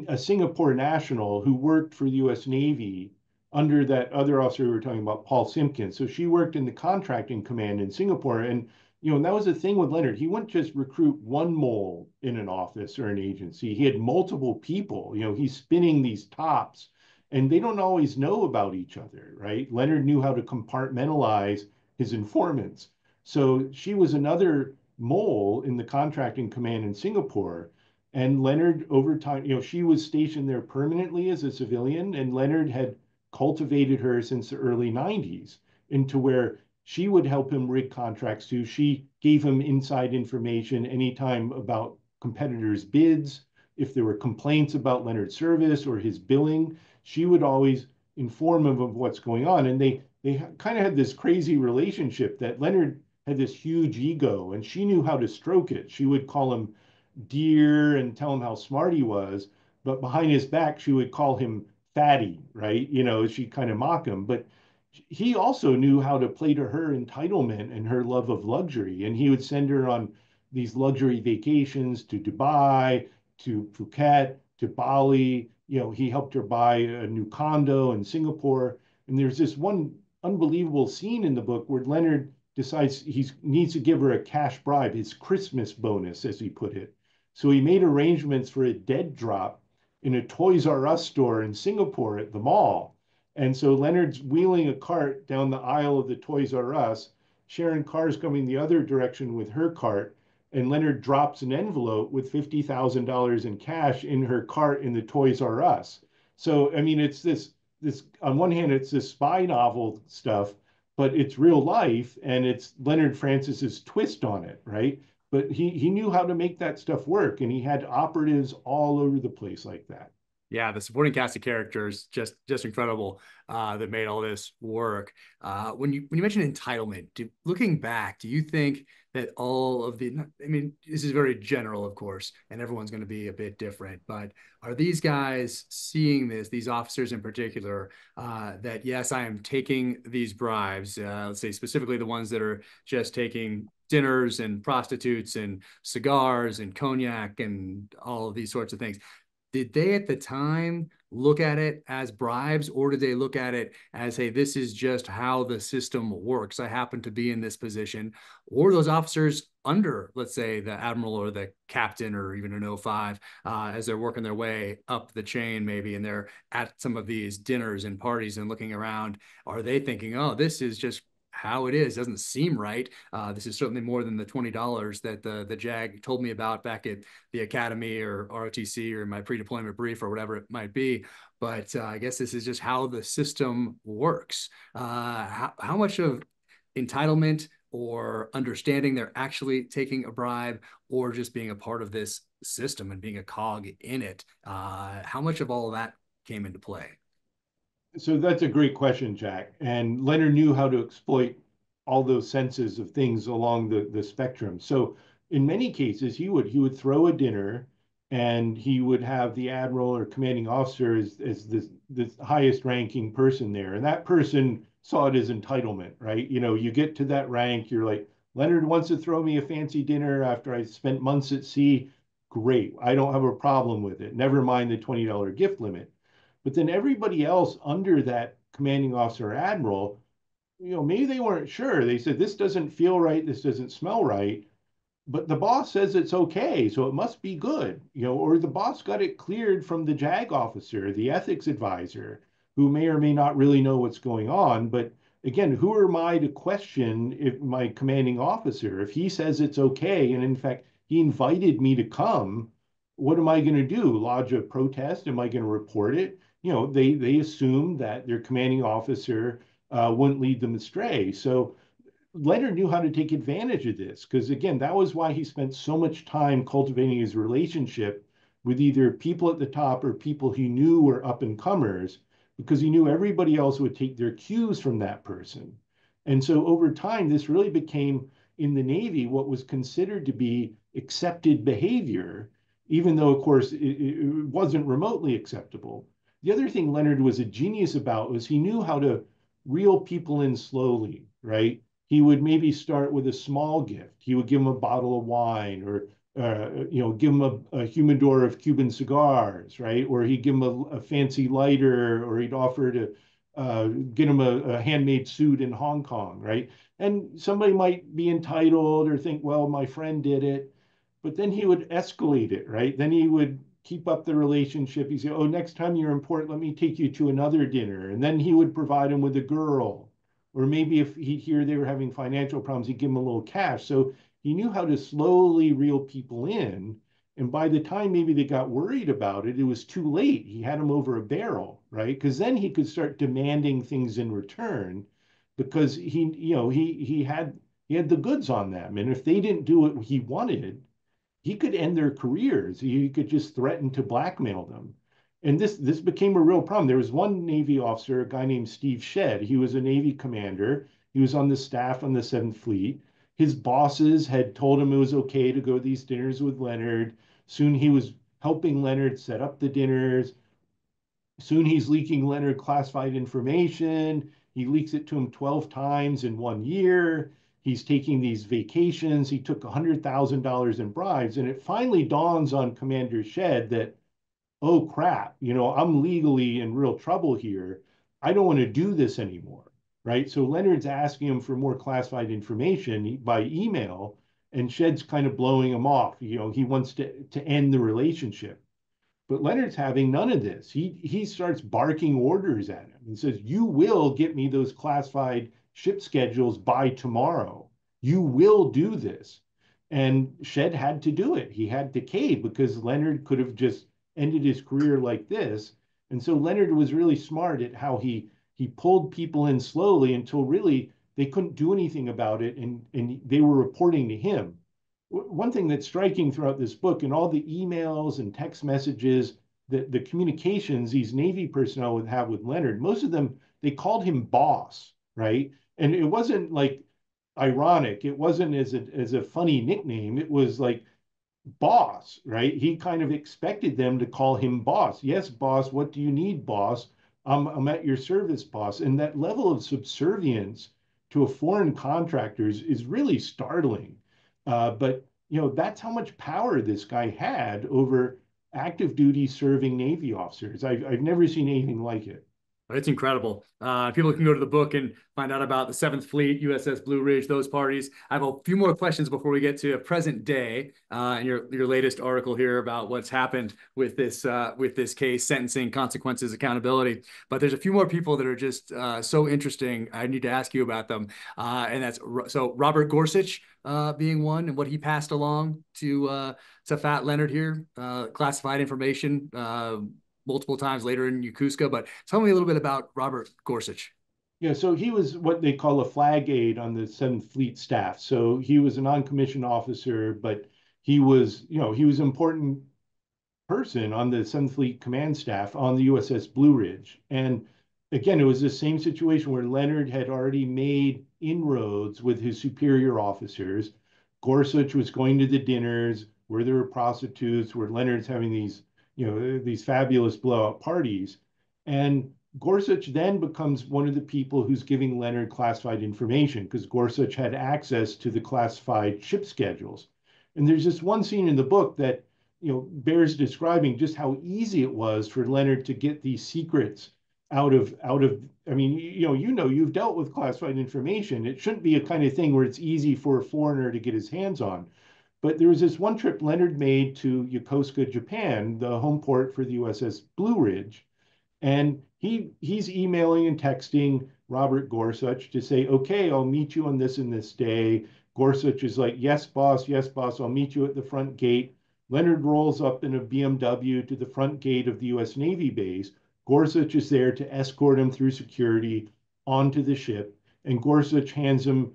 a Singapore national who worked for the U.S. Navy under that other officer we were talking about, Paul Simpkins. So she worked in the contracting command in Singapore. And, you know, and that was the thing with Leonard. He wouldn't just recruit one mole in an office or an agency. He had multiple people. You know, he's spinning these tops and they don't always know about each other, right? Leonard knew how to compartmentalize his informants. So she was another mole in the contracting command in Singapore. And Leonard, over time, you know, she was stationed there permanently as a civilian, and Leonard had cultivated her since the early 90s into where she would help him rig contracts too. She gave him inside information anytime about competitors' bids. If there were complaints about Leonard's service or his billing, she would always inform him of what's going on. And they kind of had this crazy relationship that Leonard had this huge ego and she knew how to stroke it. She would call him dear and tell him how smart he was, but behind his back she would call him fatty, right? You know, she kind of mock him, but he also knew how to play to her entitlement and her love of luxury, and he would send her on these luxury vacations to Dubai, to Phuket, to Bali. You know, he helped her buy a new condo in Singapore. And there's this one unbelievable scene in the book where Leonard decides he needs to give her a cash bribe, his Christmas bonus, as he put it. So he made arrangements for a dead drop in a Toys R Us store in Singapore at the mall. And so Leonard's wheeling a cart down the aisle of the Toys R Us. Sharon Carr's coming the other direction with her cart. And Leonard drops an envelope with $50,000 in cash in her cart in the Toys R Us. So, I mean, it's this on one hand, it's this spy novel stuff, but it's real life and it's Leonard Francis's twist on it, right? But he knew how to make that stuff work, and he had operatives all over the place like that. Yeah, the supporting cast of characters just incredible that made all this work. When you mentioned entitlement, looking back, do you think that all of the, I mean, this is very general, of course, and everyone's going to be a bit different, but are these guys seeing this, these officers in particular, that yes, I am taking these bribes, let's say specifically the ones that are just taking dinners and prostitutes and cigars and cognac and all of these sorts of things? Did they at the time look at it as bribes, or did they look at it as, hey, this is just how the system works? I happen to be in this position. Or those officers under, let's say, the admiral or the captain or even an O5, as they're working their way up the chain, maybe, and they're at some of these dinners and parties and looking around, are they thinking, oh, this is just how it is? Doesn't seem right. This is certainly more than the $20 that the JAG told me about back at the academy or ROTC or my pre-deployment brief or whatever it might be. But I guess this is just how the system works. How much of entitlement or understanding they're actually taking a bribe or just being a part of this system and being a cog in it, how much of all of that came into play? So that's a great question, Jack. And Leonard knew how to exploit all those senses of things along the spectrum. So in many cases, he would throw a dinner and he would have the admiral or commanding officer as this highest ranking person there. And that person saw it as entitlement, right? You know, you get to that rank, you're like, Leonard wants to throw me a fancy dinner after I spent months at sea. Great. I don't have a problem with it. Never mind the $20 gift limit. But then everybody else under that commanding officer or admiral, you know, maybe they weren't sure. They said, this doesn't feel right. This doesn't smell right, but the boss says it's okay, so it must be good, you know, or the boss got it cleared from the JAG officer, the ethics advisor, who may or may not really know what's going on. But again, who am I to question if my commanding officer, if he says it's okay, and in fact, he invited me to come, what am I going to do? Lodge a protest? Am I going to report it? You know, they assume that their commanding officer wouldn't lead them astray. So Leonard knew how to take advantage of this because, again, that was why he spent so much time cultivating his relationship with either people at the top or people he knew were up and comers, because he knew everybody else would take their cues from that person. And so over time, this really became in the Navy what was considered to be accepted behavior, even though, of course, it wasn't remotely acceptable. The other thing Leonard was a genius about was he knew how to reel people in slowly, right? He would maybe start with a small gift. He would give them a bottle of wine, or you know, give them a humidor of Cuban cigars, right? Or he'd give them a fancy lighter, or he'd offer to get them a handmade suit in Hong Kong, right? And somebody might be entitled or think, well, my friend did it, but then he would escalate it, right? Then he would keep up the relationship. He'd say, oh, next time you're in port, let me take you to another dinner. And then he would provide him with a girl, or maybe if he'd hear they were having financial problems, he'd give them a little cash. So he knew how to slowly reel people in. And by the time maybe they got worried about it, it was too late. He had them over a barrel, right? Because then he could start demanding things in return, because you know, he had the goods on them. And if they didn't do what he wanted, he could end their careers. He could just threaten to blackmail them. And this became a real problem. There was one Navy officer, a guy named Steve Shedd. He was a Navy commander. He was on the staff on the Seventh Fleet. His bosses had told him it was okay to go to these dinners with Leonard. Soon he was helping Leonard set up the dinners. Soon he's leaking Leonard classified information. He leaks it to him 12 times in 1 year. He's taking these vacations. He took $100,000 in bribes. And it finally dawns on Commander Shedd that, oh crap, you know, I'm legally in real trouble here. I don't want to do this anymore, right? So Leonard's asking him for more classified information by email, and Shedd's kind of blowing him off. You know, he wants to end the relationship. But Leonard's having none of this. He starts barking orders at him and says, you will get me those classified ship schedules by tomorrow. You will do this. And Shedd had to do it. He had to cave, because Leonard could have just ended his career like this. And so Leonard was really smart at how he pulled people in slowly until really they couldn't do anything about it, and they were reporting to him. One thing that's striking throughout this book, and all the emails and text messages, the communications these Navy personnel would have with Leonard, most of them, they called him boss, right? And it wasn't like ironic. It wasn't as a funny nickname. It was like boss, right? He kind of expected them to call him boss. Yes, boss. What do you need, boss? I'm at your service, boss. And that level of subservience to a foreign contractor is really startling. But you know, that's how much power this guy had over active duty serving Navy officers. I've never seen anything like it. It's incredible. People can go to the book and find out about the Seventh Fleet, USS Blue Ridge, those parties. I have a few more questions before we get to present day and your latest article here about what's happened with this case, sentencing, consequences, accountability. But there's a few more people that are just so interesting. I need to ask you about them, and that's so Robert Gorsuch being one, and what he passed along to Fat Leonard here, classified information. Multiple times later in Yokosuka. But tell me a little bit about Robert Gorsuch. Yeah, so he was what they call a flag aide on the Seventh Fleet staff. So he was a non-commissioned officer, but he was, you know, he was an important person on the Seventh Fleet command staff on the USS Blue Ridge. And again, it was the same situation where Leonard had already made inroads with his superior officers. Gorsuch was going to the dinners. where there were prostitutes, where Leonard's having these fabulous blowout parties. And Gorsuch then becomes one of the people who's giving Leonard classified information because Gorsuch had access to the classified ship schedules. And there's this one scene in the book that bears describing just how easy it was for Leonard to get these secrets out of I mean, you've dealt with classified information. It shouldn't be a kind of thing where it's easy for a foreigner to get his hands on. But there was this one trip Leonard made to Yokosuka, Japan, the home port for the USS Blue Ridge. And he's emailing and texting Robert Gorsuch to say, okay, I'll meet you on this and this day. Gorsuch is like, yes, boss, I'll meet you at the front gate. Leonard rolls up in a BMW to the front gate of the US Navy base. Gorsuch is there to escort him through security onto the ship. And Gorsuch hands him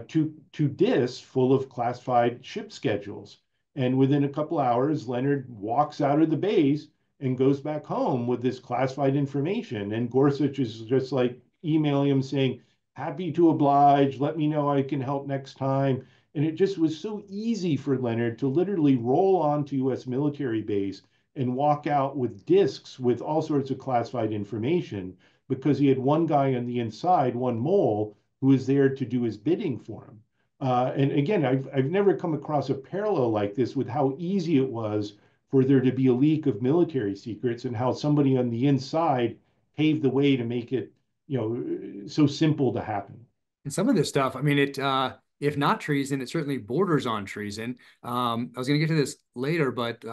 two discs full of classified ship schedules. And within a couple hours, Leonard walks out of the base and goes back home with this classified information. And Gorsuch is just like emailing him saying, happy to oblige, let me know I can help next time. And it just was so easy for Leonard to literally roll onto US military base and walk out with discs with all sorts of classified information because he had one guy on the inside, one mole, who was there to do his bidding for him. And again, I've never come across a parallel like this with how easy it was for there to be a leak of military secrets and how somebody on the inside paved the way to make it, so simple to happen. And some of this stuff, I mean, if not treason, it certainly borders on treason. I was going to get to this later, but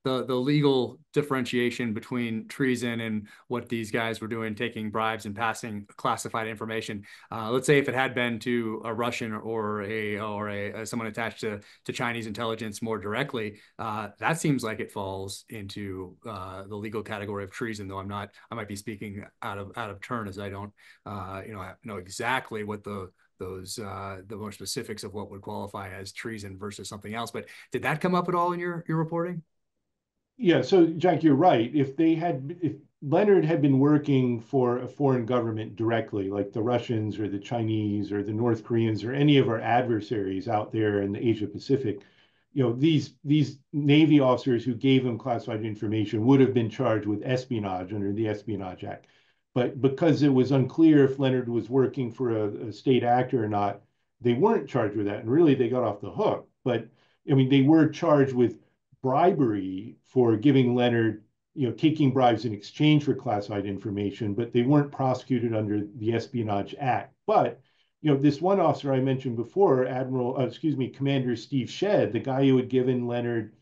the legal differentiation between treason and what these guys were doing, taking bribes and passing classified information. Let's say if it had been to a Russian or a someone attached to Chinese intelligence more directly, that seems like it falls into the legal category of treason. Though I might be speaking out of turn as I don't know exactly what the more specifics of what would qualify as treason versus something else. But did that come up at all in your reporting? Yeah, so Jack, you're right. If Leonard had been working for a foreign government directly, like the Russians or the Chinese or the North Koreans or any of our adversaries out there in the Asia Pacific, these Navy officers who gave him classified information would have been charged with espionage under the Espionage Act. But because it was unclear if Leonard was working for a state actor or not, they weren't charged with that. And really, they got off the hook. But I mean, they were charged with bribery for giving Leonard, taking bribes in exchange for classified information, but they weren't prosecuted under the Espionage Act. But, this one officer I mentioned before, Commander Steve Shedd, the guy who had given Leonard,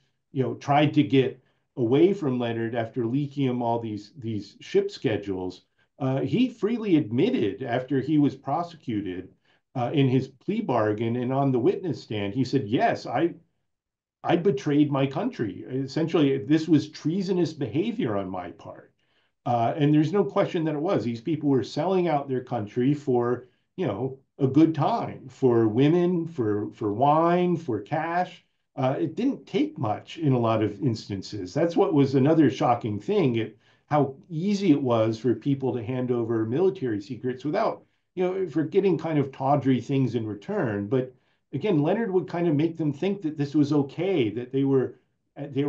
tried to get away from Leonard after leaking him all these ship schedules. He freely admitted after he was prosecuted in his plea bargain and on the witness stand, he said, yes, I betrayed my country. Essentially, this was treasonous behavior on my part. And there's no question that it was. These people were selling out their country for, a good time, for women, for wine, for cash. It didn't take much in a lot of instances. That's what was another shocking thing, how easy it was for people to hand over military secrets without, for getting kind of tawdry things in return. But again, Leonard would kind of make them think that this was okay, that they were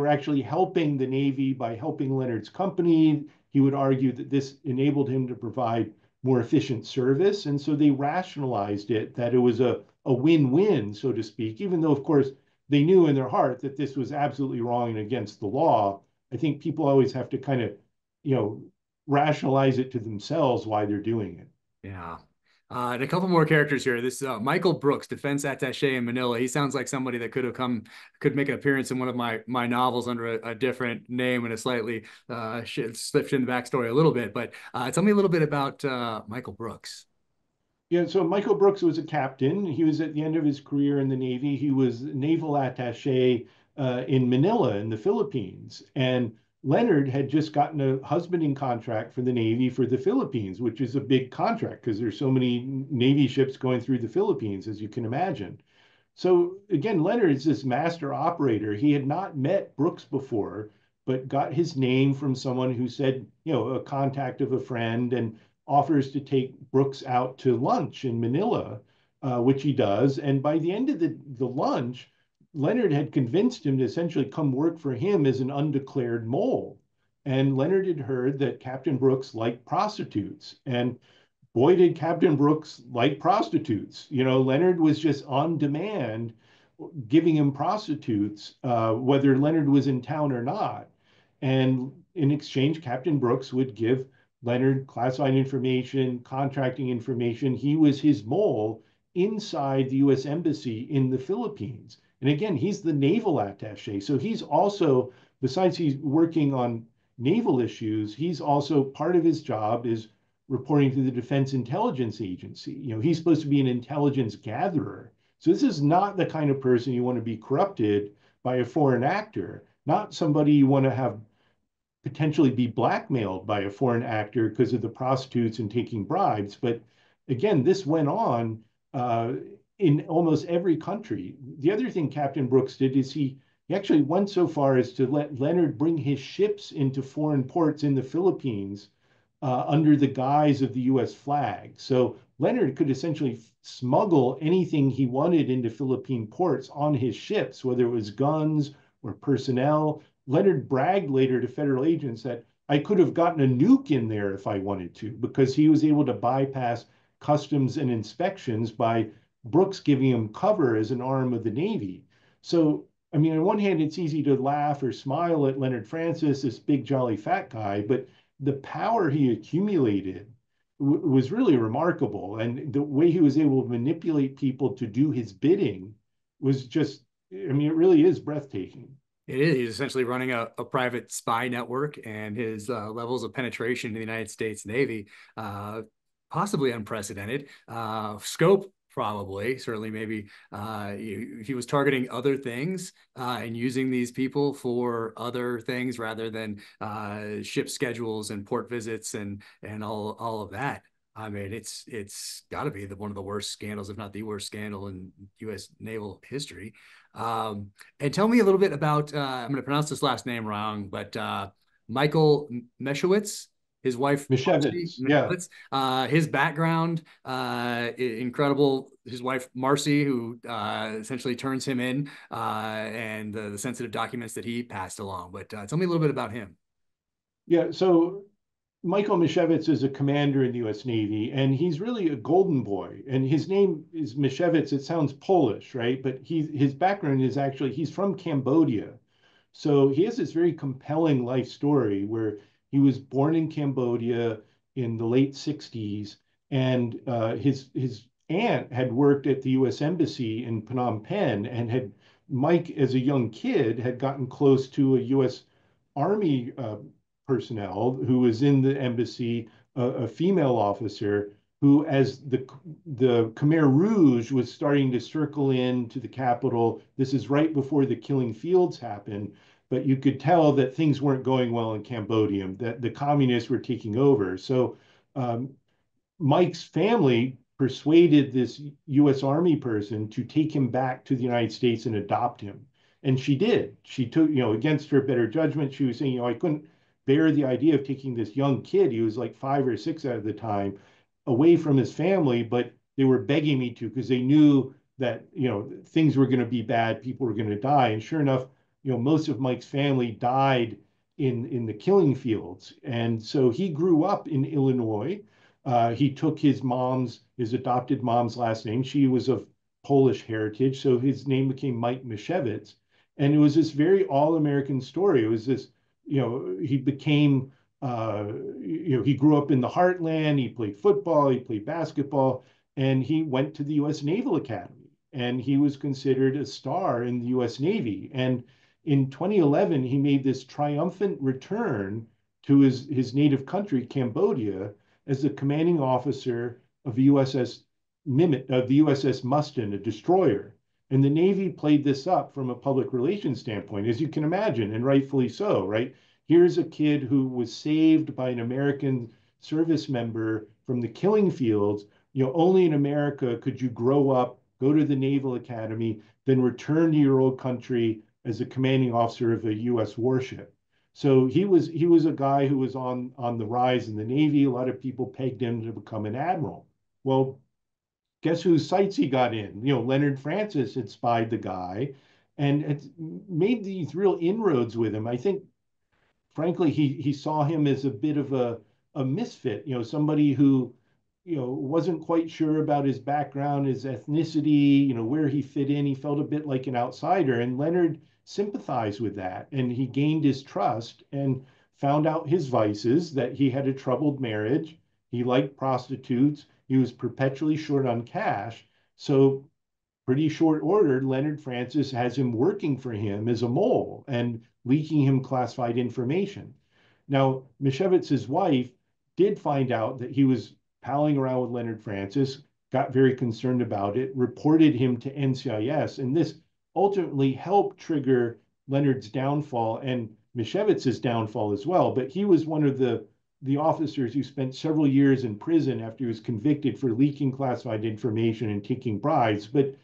actually helping the Navy by helping Leonard's company. He would argue that this enabled him to provide more efficient service. And so they rationalized it, that it was a win-win, so to speak, even though, of course, they knew in their heart that this was absolutely wrong and against the law. I think people always have to kind of, rationalize it to themselves why they're doing it. Yeah. And a couple more characters here. This Michael Brooks, defense attaché in Manila. He sounds like somebody that could make an appearance in one of my novels under a different name and a slightly slipped in the backstory a little bit. But tell me a little bit about Michael Brooks. Yeah, so Michael Brooks was a captain. He was at the end of his career in the Navy. He was naval attaché in Manila in the Philippines. And Leonard had just gotten a husbanding contract for the Navy for the Philippines, which is a big contract because there's so many Navy ships going through the Philippines, as you can imagine. So again, Leonard is this master operator. He had not met Brooks before, but got his name from someone who said, a contact of a friend, and offers to take Brooks out to lunch in Manila, which he does. And by the end of the lunch, Leonard had convinced him to essentially come work for him as an undeclared mole. And Leonard had heard that Captain Brooks liked prostitutes. And boy, did Captain Brooks like prostitutes. Leonard was just on demand giving him prostitutes, whether Leonard was in town or not. And in exchange, Captain Brooks would give Leonard classified information, contracting information. He was his mole inside the US Embassy in the Philippines. And again, he's the naval attache. So he's also, besides he's working on naval issues, he's also part of his job is reporting to the Defense Intelligence Agency. He's supposed to be an intelligence gatherer. So this is not the kind of person you want to be corrupted by a foreign actor, not somebody you want to have potentially be blackmailed by a foreign actor because of the prostitutes and taking bribes. But again, this went on in almost every country. The other thing Captain Brooks did is he actually went so far as to let Leonard bring his ships into foreign ports in the Philippines under the guise of the US flag. So Leonard could essentially smuggle anything he wanted into Philippine ports on his ships, whether it was guns or personnel. Leonard bragged later to federal agents that I could have gotten a nuke in there if I wanted to, because he was able to bypass customs and inspections by Brooks giving him cover as an arm of the Navy. So, I mean, on one hand, it's easy to laugh or smile at Leonard Francis, this big, jolly, fat guy, but the power he accumulated was really remarkable. And the way he was able to manipulate people to do his bidding was just, I mean, it really is breathtaking. It is. He's essentially running a private spy network, and his levels of penetration in the United States Navy, possibly unprecedented. Scope, probably, certainly, maybe. He was targeting other things and using these people for other things rather than ship schedules and port visits and all of that. I mean, it's got to be one of the worst scandals, if not the worst scandal in U.S. naval history. And tell me a little bit about, I'm going to pronounce this last name wrong, but Michael Meschowitz, his wife, Marcy Mishevitz, yeah. his background, incredible. His wife, Marcy, who essentially turns him in, and the sensitive documents that he passed along. But tell me a little bit about him. Yeah, so Michael Mishevitz is a commander in the US Navy, and he's really a golden boy. And his name is Mishevitz. It sounds Polish, right? But his background is actually, he's from Cambodia. So he has this very compelling life story where he was born in Cambodia in the late 60s, and his aunt had worked at the US Embassy in Phnom Penh, and Mike, as a young kid, had gotten close to a US Army personnel who was in the embassy, a female officer who, as the Khmer Rouge was starting to circle into the capital, this is right before the killing fields happened, but you could tell that things weren't going well in Cambodia, that the communists were taking over. So um, Mike's family persuaded this US Army person to take him back to the United States and adopt him. And she did. She took, against her better judgment, she was saying, I couldn't bear the idea of taking this young kid, he was like 5 or 6 at the time, away from his family, but they were begging me to because they knew that, things were going to be bad, people were going to die. And sure enough, most of Mike's family died in the killing fields. And so he grew up in Illinois. He took his adopted mom's last name. She was of Polish heritage, so his name became Mike Mishevitz. And it was this very all-American story. It was this, he became, he grew up in the heartland. He played football, he played basketball, and he went to the U.S. Naval Academy. And he was considered a star in the U.S. Navy. And in 2011, he made this triumphant return to his native country, Cambodia, as the commanding officer of the USS Mustin, a destroyer. And the Navy played this up from a public relations standpoint, as you can imagine, and rightfully so, right? Here's a kid who was saved by an American service member from the killing fields. Only in America could you grow up, go to the Naval Academy, then return to your old country as a commanding officer of a U.S. warship. So he was a guy who was on the rise in the Navy. A lot of people pegged him to become an admiral. Well, guess whose sights he got in? Leonard Francis had spied the guy, and it's made these real inroads with him. I think, frankly, he saw him as a bit of a misfit, somebody who, wasn't quite sure about his background, his ethnicity, where he fit in. He felt a bit like an outsider, and Leonard sympathized with that, and he gained his trust and found out his vices, that he had a troubled marriage, he liked prostitutes, he was perpetually short on cash. So pretty short order, Leonard Francis has him working for him as a mole and leaking him classified information. Now, Mishevitz's wife did find out that he was palling around with Leonard Francis, got very concerned about it, reported him to NCIS, and this ultimately helped trigger Leonard's downfall and Mishevitz's downfall as well. But he was one of the officers who spent several years in prison after he was convicted for leaking classified information and taking bribes. But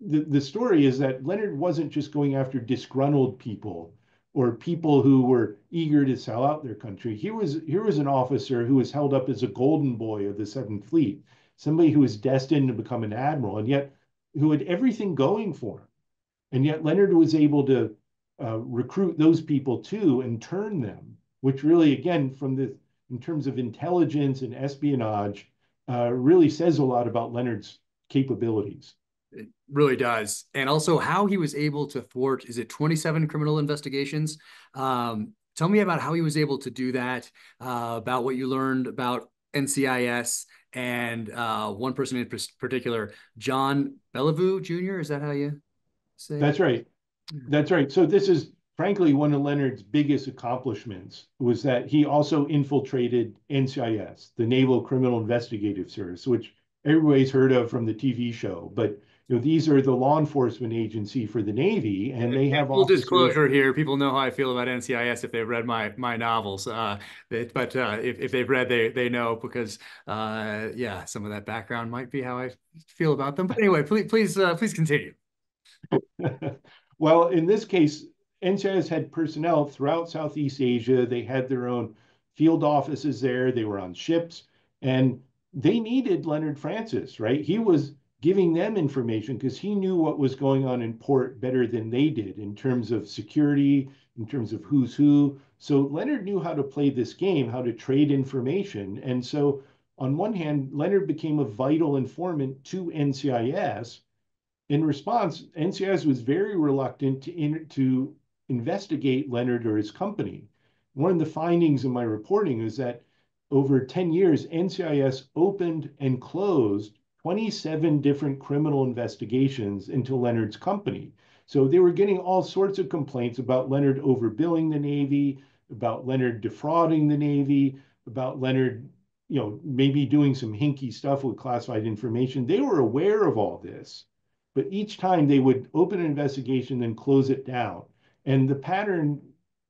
the story is that Leonard wasn't just going after disgruntled people or people who were eager to sell out their country. Here was an officer who was held up as a golden boy of the Seventh Fleet, somebody who was destined to become an admiral, and yet who had everything going for him. And yet Leonard was able to recruit those people too and turn them, which really, again, in terms of intelligence and espionage, really says a lot about Leonard's capabilities. It really does. And also how he was able to thwart, is it 27 criminal investigations? Tell me about how he was able to do that, about what you learned about NCIS and one person in particular, John Bellevue Jr. Is that how you say it? That's right. That's right. So this is frankly one of Leonard's biggest accomplishments, was that he also infiltrated NCIS, the Naval Criminal Investigative Service, which everybody's heard of from the TV show. But these are the law enforcement agency for the Navy, and they And have full officers. disclosure here, people know how I feel about NCIS if they've read my novels. But if they've read, they know, because yeah, some of that background might be how I feel about them. But anyway, please continue. Well, in this case, NCIS had personnel throughout Southeast Asia. They had their own field offices there. They were on ships, and they needed Leonard Francis, right? He was giving them information because he knew what was going on in port better than they did in terms of security, in terms of who's who. So Leonard knew how to play this game, how to trade information. And so, on one hand, Leonard became a vital informant to NCIS. In response, NCIS was very reluctant to investigate Leonard or his company. One of the findings in my reporting is that over 10 years, NCIS opened and closed 27 different criminal investigations into Leonard's company. So they were getting all sorts of complaints about Leonard overbilling the Navy, about Leonard defrauding the Navy, about Leonard, maybe doing some hinky stuff with classified information. They were aware of all this, but each time they would open an investigation and close it down. And the pattern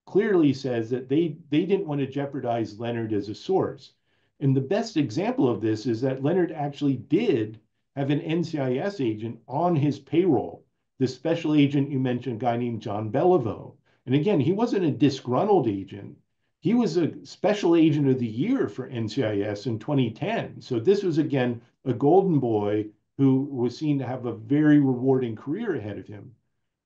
clearly says that they didn't want to jeopardize Leonard as a source. And the best example of this is that Leonard actually did have an NCIS agent on his payroll. The special agent you mentioned, a guy named John Bellevue. And again, he wasn't a disgruntled agent. He was a special agent of the year for NCIS in 2010. So this was, again, a golden boy who was seen to have a very rewarding career ahead of him.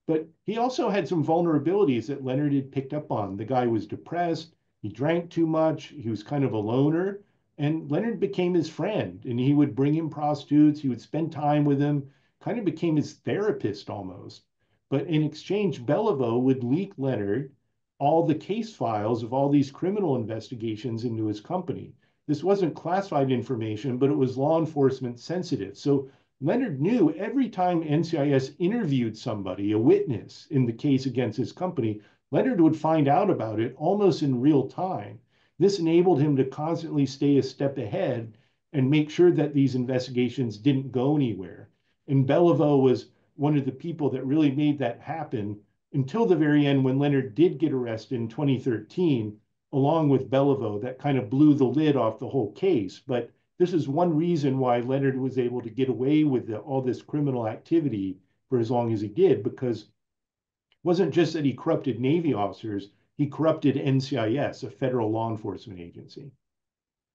But he also had some vulnerabilities that Leonard had picked up on. The guy was depressed, he drank too much, he was kind of a loner, and Leonard became his friend, and he would bring him prostitutes, he would spend time with him, kind of became his therapist almost. But in exchange, Bellevue would leak Leonard all the case files of all these criminal investigations into his company. This wasn't classified information, but it was law enforcement sensitive. So Leonard knew every time NCIS interviewed somebody, a witness in the case against his company, Leonard would find out about it almost in real time. This enabled him to constantly stay a step ahead and make sure that these investigations didn't go anywhere. And Bellevue was one of the people that really made that happen until the very end, when Leonard did get arrested in 2013, along with Bellevue. That kind of blew the lid off the whole case. But this is one reason why Leonard was able to get away with all this criminal activity for as long as he did, because it wasn't just that he corrupted Navy officers, he corrupted NCIS, a federal law enforcement agency.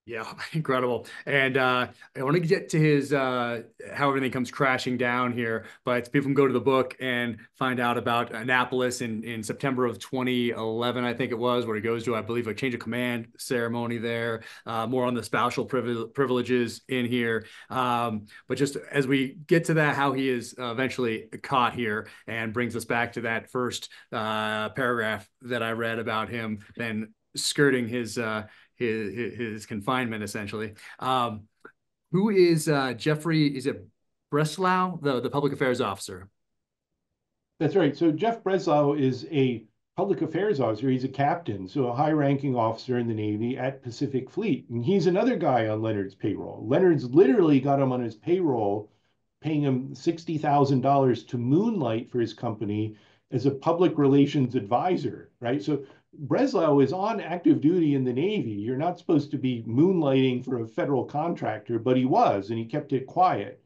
Yeah, incredible. And I want to get to his how everything comes crashing down here, but people can go to the book and find out about Annapolis in September of 2011, I think it was, where he goes to, I believe, a change of command ceremony there. More on the spousal privileges in here. But just as we get to that, how he is eventually caught here and brings us back to that first paragraph that I read about him, then skirting his confinement essentially. Who is Jeffrey? Is it Breslau, the public affairs officer? That's right. So Jeff Breslau is a public affairs officer. He's a captain, so a high-ranking officer in the Navy at Pacific Fleet. And he's another guy on Leonard's payroll. Leonard's literally got him on his payroll, paying him $60,000 to moonlight for his company as a public relations advisor, right? So Breslau is on active duty in the Navy. You're not supposed to be moonlighting for a federal contractor, but he was, and he kept it quiet.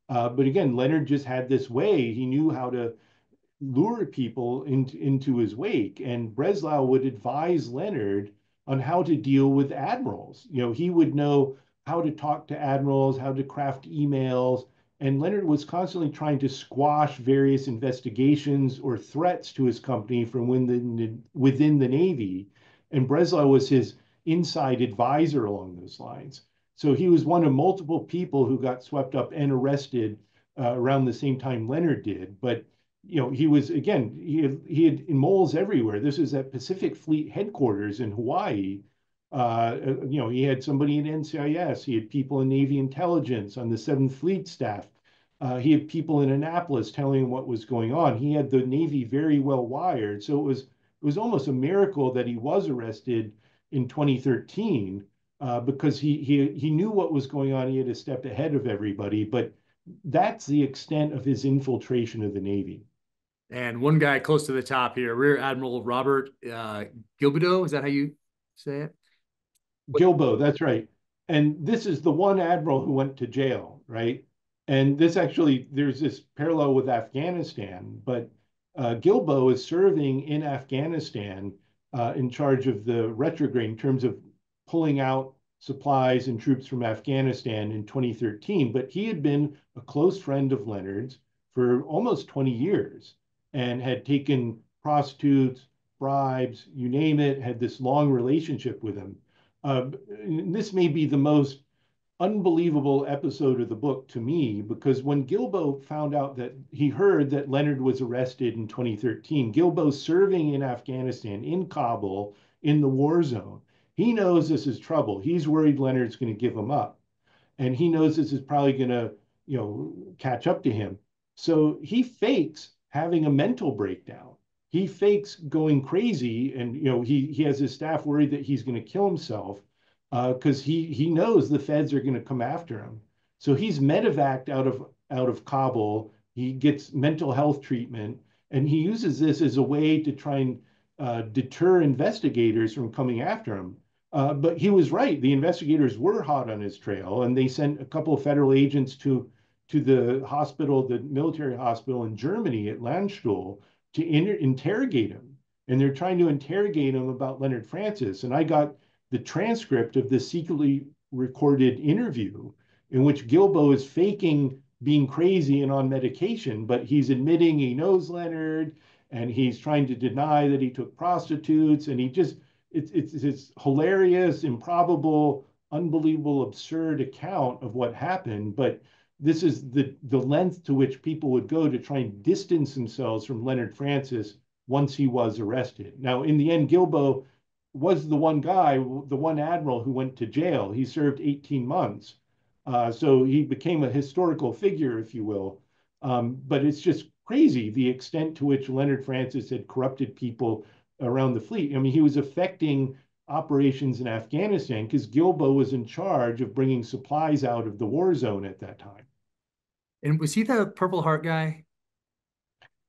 But again, Leonard just had this way. He knew how to lure people into his wake. And Breslau would advise Leonard on how to deal with admirals. You know, he would know how to talk to admirals, how to craft emails. And Leonard was constantly trying to squash various investigations or threats to his company from within the Navy. And Breslau was his inside advisor along those lines. So he was one of multiple people who got swept up and arrested around the same time Leonard did. But you know, he was again, he had moles everywhere. This is at Pacific Fleet headquarters in Hawaii. You know, he had somebody in NCIS. He had people in Navy intelligence on the Seventh Fleet staff. He had people in Annapolis telling him what was going on. He had the Navy very well wired. So it was almost a miracle that he was arrested in 2013 because he knew what was going on. He had a step ahead of everybody. But that's the extent of his infiltration of the Navy. And one guy close to the top here, Rear Admiral Robert Gilbido. Is that how you say it? What? Gilbo, that's right. And this is the one admiral who went to jail, right? And this actually, there's this parallel with Afghanistan, but Gilbo is serving in Afghanistan in charge of the retrograde in terms of pulling out supplies and troops from Afghanistan in 2013. But he had been a close friend of Leonard's for almost 20 years and had taken prostitutes, bribes, you name it, had this long relationship with him. Uh, this may be the most unbelievable episode of the book to me because when Gilbo found out that he heard that Leonard was arrested in 2013, Gilbo serving in Afghanistan, in Kabul, in the war zone, he knows this is trouble. He's worried Leonard's going to give him up. And he knows this is probably going to, you know, catch up to him. So he fakes having a mental breakdown. He fakes going crazy, and you know he has his staff worried that he's going to kill himself because he knows the feds are going to come after him. So he's medevaced out of Kabul. He gets mental health treatment, and he uses this as a way to try and deter investigators from coming after him. But he was right. The investigators were hot on his trail, and they sent a couple of federal agents to the hospital, the military hospital in Germany at Landstuhl, to interrogate him. And they're trying to interrogate him about Leonard Francis. And I got the transcript of the secretly recorded interview in which Gilbo is faking being crazy and on medication, but he's admitting he knows Leonard and he's trying to deny that he took prostitutes. And he just, it's hilarious, improbable, unbelievable, absurd account of what happened. But this is the length to which people would go to try and distance themselves from Leonard Francis once he was arrested. Now, in the end, Gilbo was the one guy, the one admiral who went to jail. He served 18 months. So he became a historical figure, if you will. But it's just crazy the extent to which Leonard Francis had corrupted people around the fleet. I mean, he was affecting operations in Afghanistan because Gilbo was in charge of bringing supplies out of the war zone at that time. And was he the Purple Heart guy?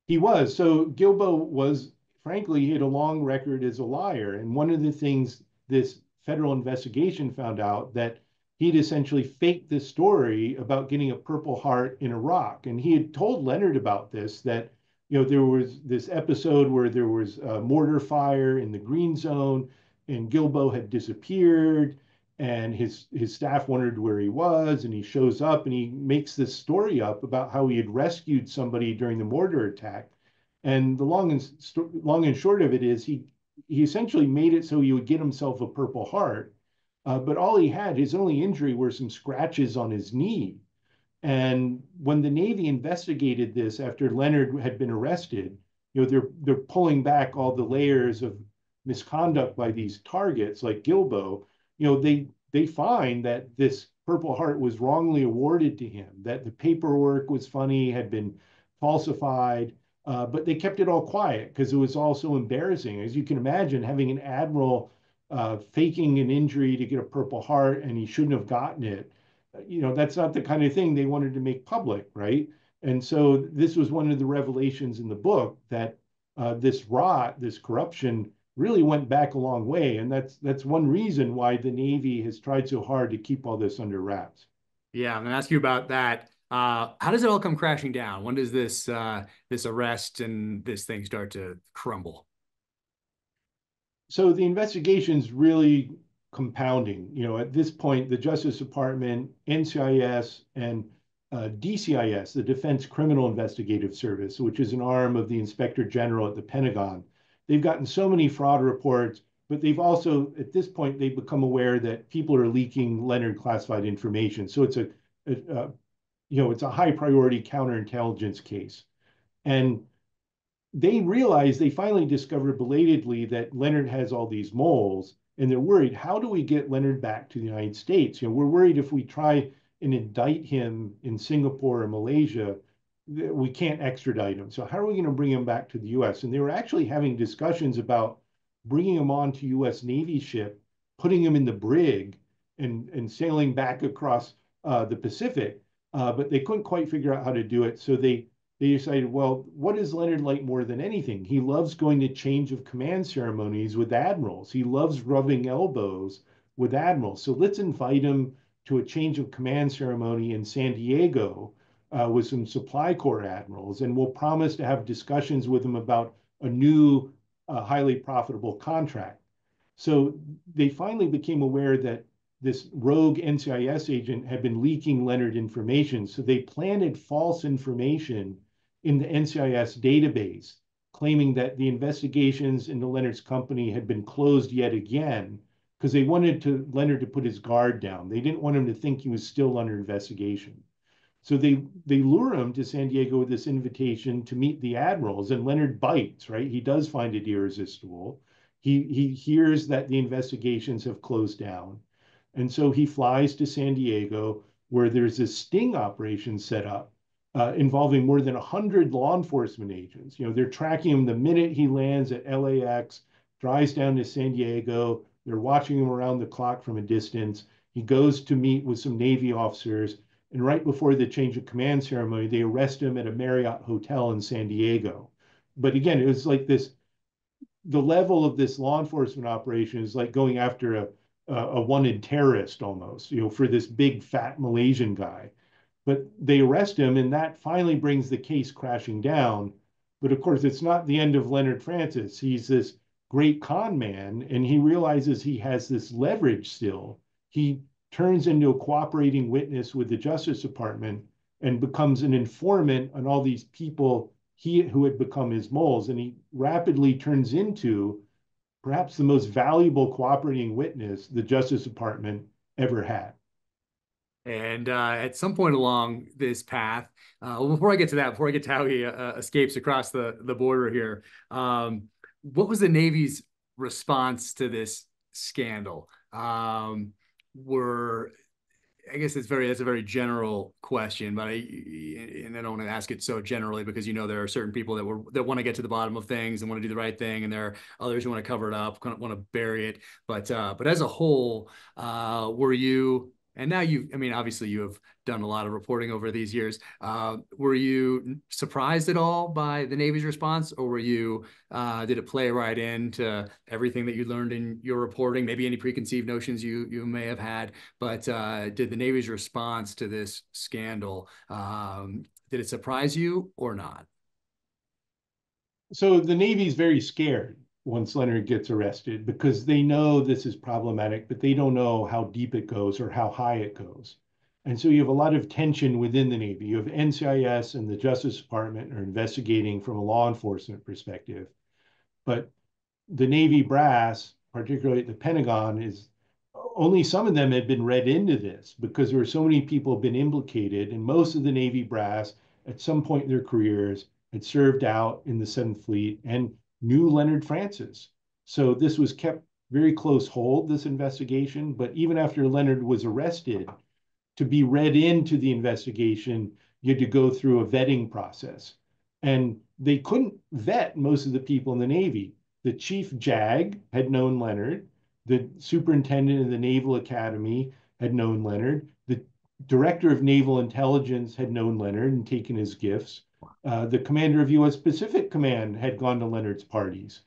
He was. So Gilbo was, frankly, he had a long record as a liar. And one of the things this federal investigation found out that he'd essentially faked this story about getting a Purple Heart in Iraq. And he had told Leonard about this, that, you know, there was this episode where there was a mortar fire in the green zone and Gilbo had disappeared. and his staff wondered where he was, and he shows up and he makes this story up about how he had rescued somebody during the mortar attack. And the long and short of it is he essentially made it so he would get himself a Purple Heart, but all he had, his only injury, were some scratches on his knee. And when the Navy investigated this after Leonard had been arrested, they're pulling back all the layers of misconduct by these targets like Gilbo. They find that this Purple Heart was wrongly awarded to him, that the paperwork was funny, had been falsified, but they kept it all quiet because it was all so embarrassing. As you can imagine, having an admiral faking an injury to get a Purple Heart and he shouldn't have gotten it, that's not the kind of thing they wanted to make public, right? And so this was one of the revelations in the book that this rot, this corruption, really went back a long way, and that's one reason why the Navy has tried so hard to keep all this under wraps. Yeah, I'm gonna ask you about that. How does it all come crashing down? When does this arrest and this thing start to crumble? So the investigation's really compounding. At this point, the Justice Department, NCIS, and DCIS, the Defense Criminal Investigative Service, which is an arm of the Inspector General at the Pentagon, they've gotten so many fraud reports, but they've also, at this point, they've become aware that people are leaking Leonard classified information. So it's a high priority counterintelligence case. And they finally discovered belatedly that Leonard has all these moles, and they're worried, how do we get Leonard back to the United States? We're worried if we try and indict him in Singapore or Malaysia, we can't extradite him. So how are we going to bring him back to the US? And they were actually having discussions about bringing him onto US Navy ship, putting him in the brig, and sailing back across the Pacific. But they couldn't quite figure out how to do it. So they decided, well, what is Leonard like more than anything? He loves going to change of command ceremonies with admirals. He loves rubbing elbows with admirals. So let's invite him to a change of command ceremony in San Diego with some supply corps admirals, and we'll promise to have discussions with him about a new, highly profitable contract. So they finally became aware that this rogue NCIS agent had been leaking Leonard information. So they planted false information in the NCIS database, claiming that the investigations into Leonard's company had been closed yet again because they wanted Leonard to put his guard down. They didn't want him to think he was still under investigation. So they lure him to San Diego with this invitation to meet the admirals, and Leonard bites, right? He does find it irresistible. He hears that the investigations have closed down. And so he flies to San Diego, where there's this sting operation set up involving more than 100 law enforcement agents. They're tracking him the minute he lands at LAX, drives down to San Diego. They're watching him around the clock from a distance. He goes to meet with some Navy officers. And right before the change of command ceremony, they arrest him at a Marriott hotel in San Diego. But again, it was like the level of this law enforcement operation is like going after a wanted terrorist almost, for this big fat Malaysian guy. But they arrest him, and that finally brings the case crashing down. But of course, it's not the end of Leonard Francis. He's this great con man, and he realizes he has this leverage still. He turns into a cooperating witness with the Justice Department and becomes an informant on all these people who had become his moles. And he rapidly turns into perhaps the most valuable cooperating witness the Justice Department ever had. And at some point along this path, well, before I get to that, before I get to how he escapes across the border here, what was the Navy's response to this scandal? Were I guess that's a very general question, but I don't want to ask it so generally because there are certain people that want to get to the bottom of things and want to do the right thing, and there are others who want to cover it up, want to bury it. But as a whole, were you? And now obviously you have done a lot of reporting over these years. Were you surprised at all by the Navy's response, or did it play right into everything that you learned in your reporting? Maybe any preconceived notions you may have had, but did the Navy's response to this scandal, did it surprise you or not? So the Navy's very scared. once Leonard gets arrested because they know this is problematic, but they don't know how deep it goes or how high it goes. And so you have a lot of tension within the Navy. You have NCIS and the Justice Department are investigating from a law enforcement perspective, but the Navy brass, particularly at the Pentagon, is only some of them had been read into this because there were so many people have been implicated, and most of the Navy brass at some point in their careers had served out in the Seventh Fleet and knew Leonard Francis. So this was kept very close hold, this investigation. But even after Leonard was arrested, to be read into the investigation, you had to go through a vetting process. And they couldn't vet most of the people in the Navy. The chief JAG had known Leonard. The superintendent of the Naval Academy had known Leonard. The director of naval intelligence had known Leonard and taken his gifts. The commander of U.S. Pacific Command had gone to Leonard's parties.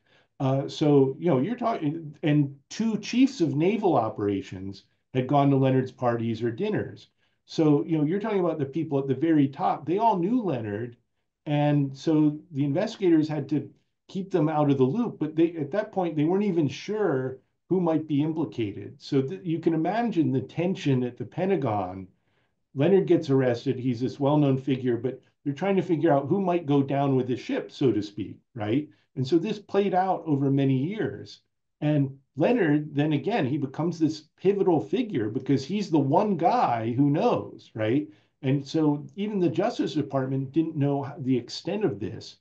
So, you're talking, and two chiefs of naval operations had gone to Leonard's parties or dinners. So, you're talking about the people at the very top. They all knew Leonard. And so the investigators had to keep them out of the loop. But at that point, they weren't even sure who might be implicated. So you can imagine the tension at the Pentagon. Leonard gets arrested. He's this well-known figure, but they're trying to figure out who might go down with the ship, so to speak, right? And so this played out over many years. And Leonard, then again, he becomes this pivotal figure because he's the one guy who knows, right? And so even the Justice Department didn't know the extent of this.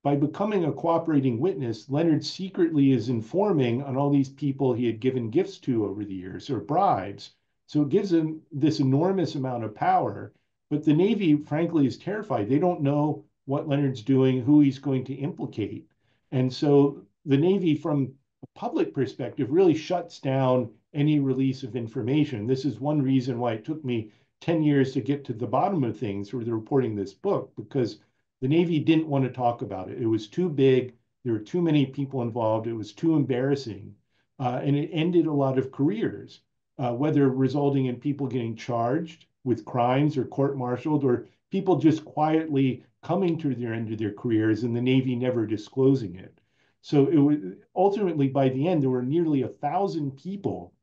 By becoming a cooperating witness, Leonard secretly is informing on all these people he had given gifts to over the years or bribes. So it gives him this enormous amount of power. But the Navy, frankly, is terrified. They don't know what Leonard's doing, who he's going to implicate. And so the Navy, from a public perspective, really shuts down any release of information. This is one reason why it took me 10 years to get to the bottom of things with reporting this book, because the Navy didn't want to talk about it. It was too big. There were too many people involved. It was too embarrassing. And it ended a lot of careers, whether resulting in people getting charged with crimes or court-martialed, or people just quietly coming to their end of their careers and the Navy never disclosing it. So it was ultimately, by the end, there were nearly 1,000 people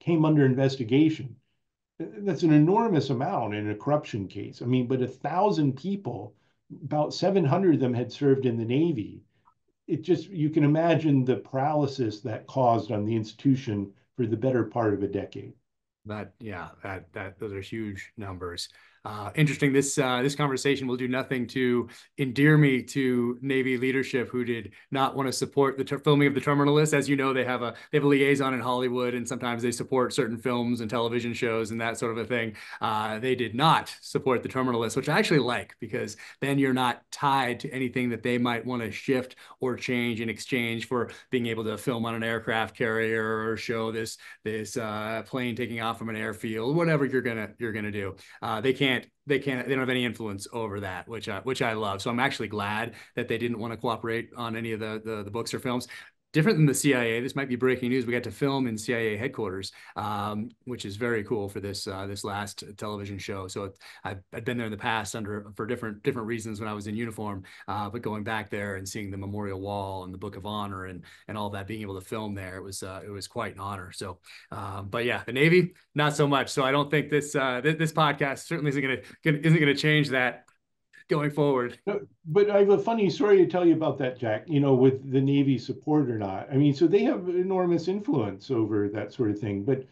came under investigation. That's an enormous amount in a corruption case. I mean, but 1,000 people, about 700 of them had served in the Navy. It just, you can imagine the paralysis that caused on the institution for the better part of a decade. Those are huge numbers. Interesting. This conversation will do nothing to endear me to Navy leadership, who did not want to support the filming of The Terminalist. As you know, they have a liaison in Hollywood, and sometimes they support certain films and television shows and that sort of a thing. They did not support The Terminalist, which I actually like, because then you're not tied to anything that they might want to shift or change in exchange for being able to film on an aircraft carrier or show this plane taking off from an airfield, whatever you're gonna do. They don't have any influence over that, which I love. So I'm actually glad that they didn't want to cooperate on any of the books or films. Different than the CIA. This might be breaking news. We got to film in CIA headquarters, which is very cool for this last television show. So I'd been there in the past for different reasons when I was in uniform, but going back there and seeing the memorial wall and the Book of Honor and all that, being able to film there, it was quite an honor. So, but yeah, the Navy, not so much. So I don't think this podcast certainly isn't gonna change that going forward. But I have a funny story to tell you about that, Jack, with the Navy support or not. I mean, so they have enormous influence over that sort of thing. But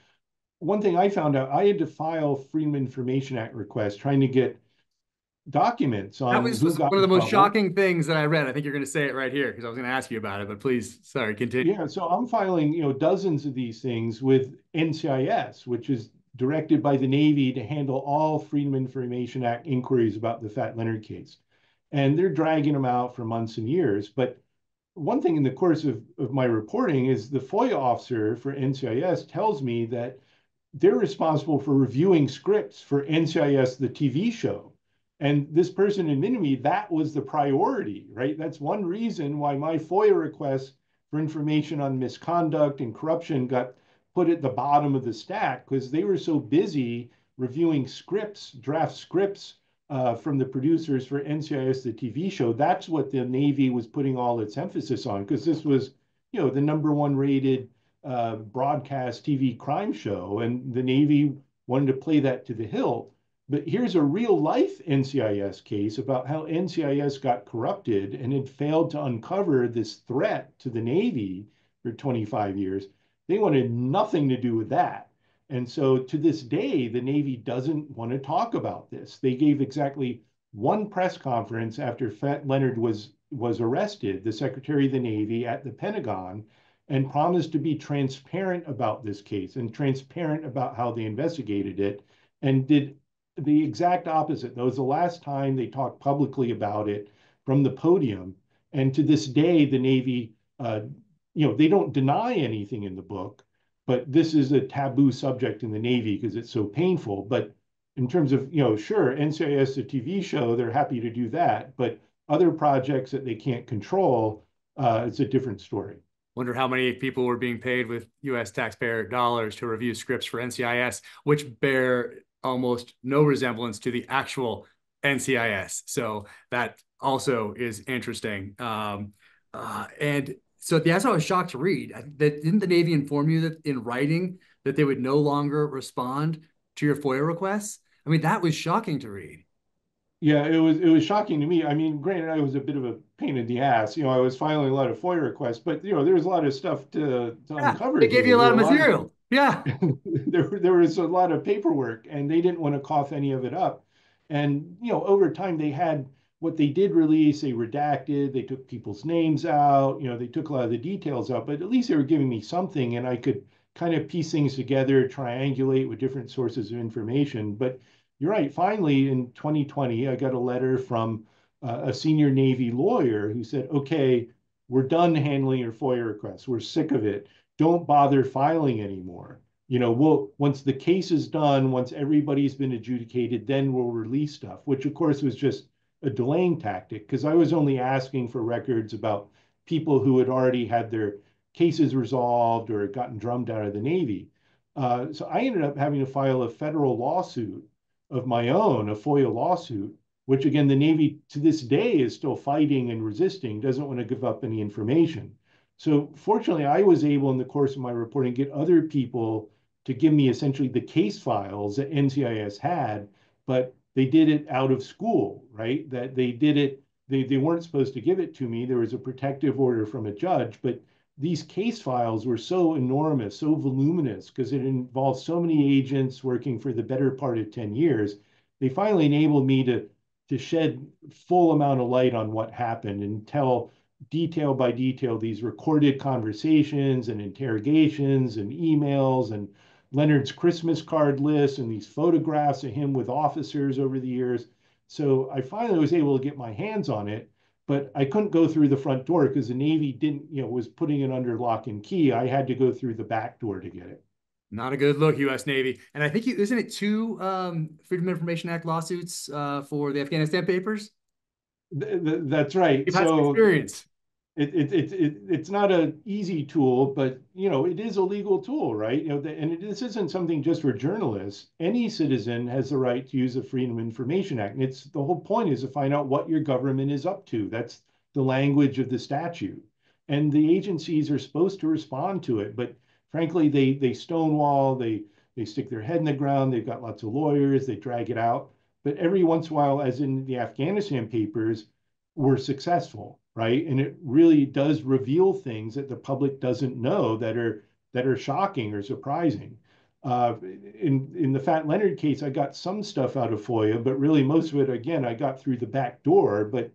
one thing I found out, I had to file Freedom of Information Act requests trying to get documents That on was who got one of in the most trouble. shocking things that I read. I think you're going to say it right here because I was going to ask you about it, but please, sorry, continue. Yeah, so I'm filing, dozens of these things with NCIS, which is directed by the Navy to handle all Freedom of Information Act inquiries about the Fat Leonard case. And they're dragging them out for months and years. But one thing in the course of my reporting is the FOIA officer for NCIS tells me that they're responsible for reviewing scripts for NCIS, the TV show. And this person admitted to me that was the priority, right? That's one reason why my FOIA requests for information on misconduct and corruption got put at the bottom of the stack, because they were so busy reviewing scripts, draft scripts from the producers for NCIS, the TV show. That's what the Navy was putting all its emphasis on, because this was the number one rated broadcast TV crime show, and the Navy wanted to play that to the hilt. But here's a real life NCIS case about how NCIS got corrupted and had failed to uncover this threat to the Navy for 25 years. They wanted nothing to do with that. And so to this day, the Navy doesn't want to talk about this. They gave exactly one press conference after Leonard was arrested, the Secretary of the Navy at the Pentagon, and promised to be transparent about this case and transparent about how they investigated it, and did the exact opposite. That was the last time they talked publicly about it from the podium. And to this day, the Navy, they don't deny anything in the book, but this is a taboo subject in the Navy because it's so painful. But in terms of, sure, NCIS, a TV show, they're happy to do that. But other projects that they can't control, it's a different story. Wonder how many people were being paid with U.S. taxpayer dollars to review scripts for NCIS, which bear almost no resemblance to the actual NCIS. So that also is interesting. And so that's what I was shocked to read. That didn't the Navy inform you that in writing that they would no longer respond to your FOIA requests? I mean, that was shocking to read. Yeah, it was shocking to me. I mean, granted, I was a bit of a pain in the ass. I was filing a lot of FOIA requests, but there was a lot of stuff to Yeah, uncover they gave you here. a There lot were of a lot of material. Yeah. there was a lot of paperwork, and they didn't want to cough any of it up. And over time, they had what they did release. They redacted. They took people's names out. They took a lot of the details out, but at least they were giving me something, and I could kind of piece things together, triangulate with different sources of information. But you're right. Finally, in 2020, I got a letter from a senior Navy lawyer who said, "Okay, we're done handling your FOIA requests. We're sick of it. Don't bother filing anymore. Once the case is done, once everybody's been adjudicated, then we'll release stuff," which of course was just a delaying tactic because I was only asking for records about people who had already had their cases resolved or had gotten drummed out of the Navy. So I ended up having to file a federal lawsuit of my own, a FOIA lawsuit, which again, the Navy to this day is still fighting and resisting, doesn't want to give up any information. So fortunately, I was able in the course of my reporting get other people to give me essentially the case files that NCIS had, but they did it out of school, right? That they did it, they weren't supposed to give it to me. There was a protective order from a judge, but these case files were so enormous, so voluminous, because it involved so many agents working for the better part of 10 years. They finally enabled me to shed full amount of light on what happened and tell detail by detail these recorded conversations and interrogations and emails and Leonard's Christmas card list and these photographs of him with officers over the years. So I finally was able to get my hands on it, but I couldn't go through the front door because the Navy didn't, was putting it under lock and key. I had to go through the back door to get it. Not a good look, U.S. Navy. And I think isn't it two Freedom of Information Act lawsuits for the Afghanistan Papers? That's right. You've had some So experience. it's not an easy tool, but it is a legal tool, right? And this isn't something just for journalists. Any citizen has the right to use the Freedom of Information Act, and it's the whole point is to find out what your government is up to. That's the language of the statute, and the agencies are supposed to respond to it. But frankly, they stonewall, they stick their head in the ground. They've got lots of lawyers, they drag it out. But every once in a while, as in the Afghanistan papers, we're successful, right? And it really does reveal things that the public doesn't know that are shocking or surprising. In the Fat Leonard case, I got some stuff out of FOIA, but really most of it, again, I got through the back door. But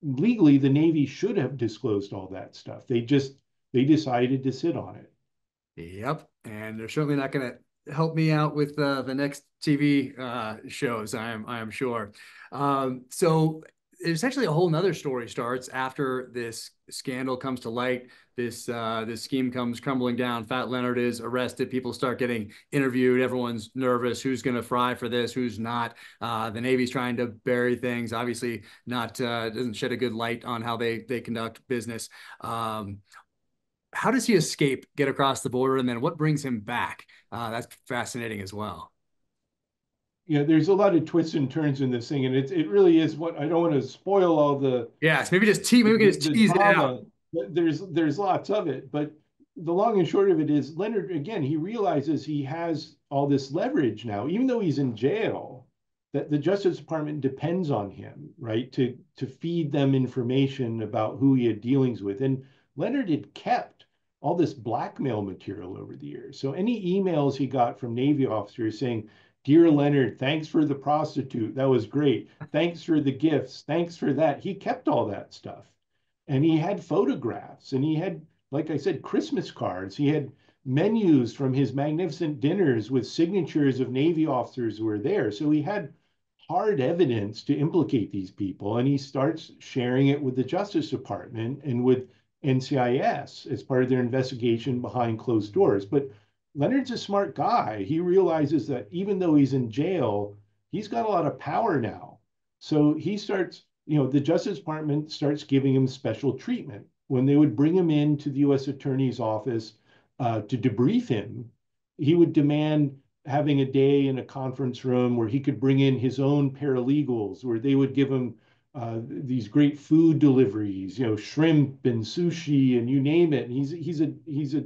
legally, the Navy should have disclosed all that stuff. They decided to sit on it. Yep. And they're certainly not going to help me out with the next TV shows, I am sure. So essentially a whole nother story starts after this scandal comes to light. This scheme comes crumbling down. Fat Leonard is arrested. People start getting interviewed. Everyone's nervous. Who's going to fry for this? Who's not? The Navy's trying to bury things. Obviously, not doesn't shed a good light on how they conduct business. How does he escape, get across the border, and then what brings him back? That's fascinating as well. Yeah, there's a lot of twists and turns in this thing, and it really is what I don't want to spoil all the Yes, maybe just maybe we can just the tease it out. drama. there's lots of it, but the long and short of it is Leonard, again, he realizes he has all this leverage now, even though he's in jail, that the Justice Department depends on him, right, to feed them information about who he had dealings with. And Leonard had kept all this blackmail material over the years. So any emails he got from Navy officers saying, "Dear Leonard, thanks for the prostitute. That was great. Thanks for the gifts. Thanks for that." He kept all that stuff. And he had photographs and he had, like I said, Christmas cards. He had menus from his magnificent dinners with signatures of Navy officers who were there. So he had hard evidence to implicate these people. And he starts sharing it with the Justice Department and with NCIS as part of their investigation behind closed doors. But Leonard's a smart guy. He realizes that even though he's in jail, he's got a lot of power now. So he starts, the Justice Department starts giving him special treatment. When they would bring him into the U.S. Attorney's office to debrief him, he would demand having a day in a conference room where he could bring in his own paralegals, where they would give him these great food deliveries, shrimp and sushi and you name it. And he's a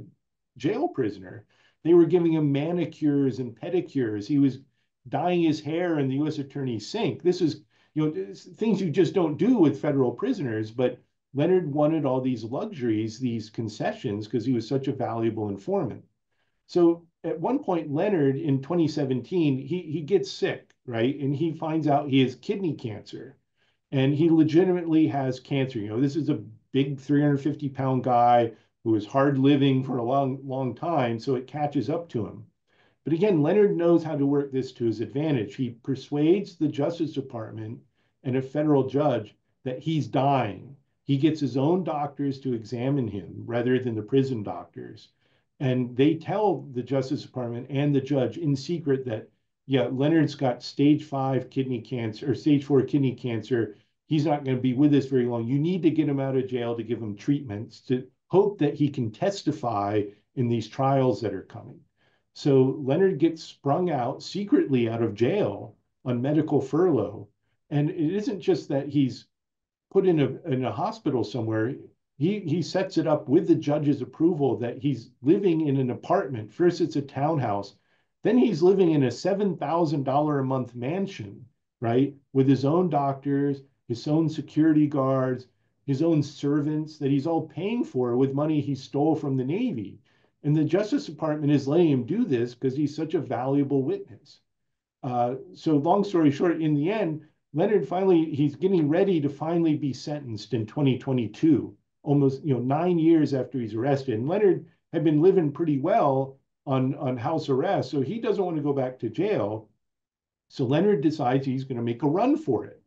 jail prisoner. They were giving him manicures and pedicures. He was dyeing his hair in the U.S. Attorney's sink. This is things you just don't do with federal prisoners. But Leonard wanted all these luxuries, these concessions, because he was such a valuable informant. So at one point, Leonard in 2017, he gets sick, right? And he finds out he has kidney cancer and he legitimately has cancer. This is a big 350-pound guy who was hard living for a long, long time. So it catches up to him. But again, Leonard knows how to work this to his advantage. He persuades the Justice Department and a federal judge that he's dying. He gets his own doctors to examine him rather than the prison doctors. And they tell the Justice Department and the judge in secret that, yeah, Leonard's got stage 5 kidney cancer or stage 4 kidney cancer. He's not going to be with us very long. You need to get him out of jail to give him treatments to hope that he can testify in these trials that are coming. So Leonard gets sprung out secretly out of jail on medical furlough. And it isn't just that he's put in a hospital somewhere. He sets it up with the judge's approval that he's living in an apartment. First, it's a townhouse. Then he's living in a $7,000 a month mansion, right? With his own doctors, his own security guards, his own servants that he's all paying for with money he stole from the Navy. And the Justice Department is letting him do this because he's such a valuable witness. So long story short, in the end, Leonard he's getting ready to finally be sentenced in 2022, almost 9 years after he's arrested. And Leonard had been living pretty well on house arrest, so he doesn't want to go back to jail. So Leonard decides he's going to make a run for it.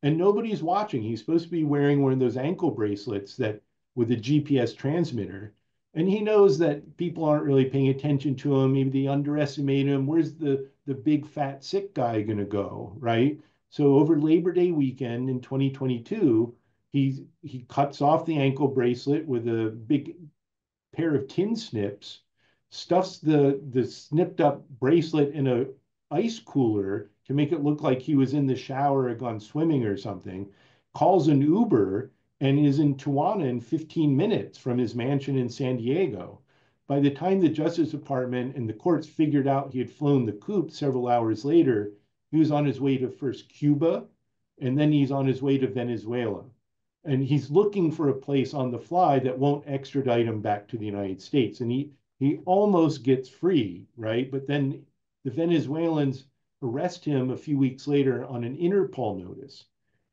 And nobody's watching. He's supposed to be wearing one of those ankle bracelets that with a GPS transmitter. And he knows that people aren't really paying attention to him. Maybe they underestimate him. Where's the big fat sick guy going to go, right? So over Labor Day weekend in 2022, he cuts off the ankle bracelet with a big pair of tin snips, stuffs the snipped up bracelet in a ice cooler to make it look like he was in the shower or gone swimming or something, calls an Uber and is in Tijuana in 15 minutes from his mansion in San Diego. By the time the Justice Department and the courts figured out he had flown the coop several hours later, he was on his way to first Cuba, and then he's on his way to Venezuela. And he's looking for a place on the fly that won't extradite him back to the United States. And he almost gets free, right? But then the Venezuelans arrest him a few weeks later on an Interpol notice.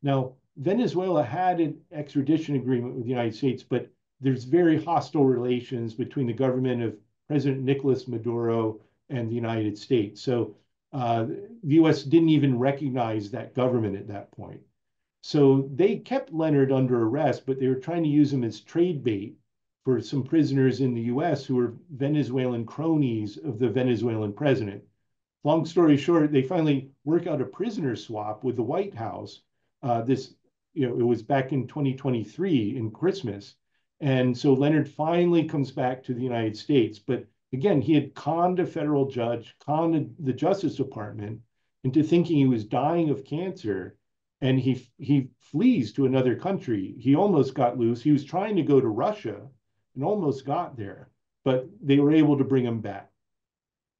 Now, Venezuela had an extradition agreement with the United States, but there's very hostile relations between the government of President Nicolas Maduro and the United States. So the U.S. didn't even recognize that government at that point. So they kept Leonard under arrest, but they were trying to use him as trade bait for some prisoners in the U.S. who were Venezuelan cronies of the Venezuelan president. Long story short, they finally work out a prisoner swap with the White House. It was back in 2023 in Christmas. And so Leonard finally comes back to the United States. But again, he had conned a federal judge, conned the Justice Department into thinking he was dying of cancer. and he flees to another country. He almost got loose. He was trying to go to Russia and almost got there, but they were able to bring him back.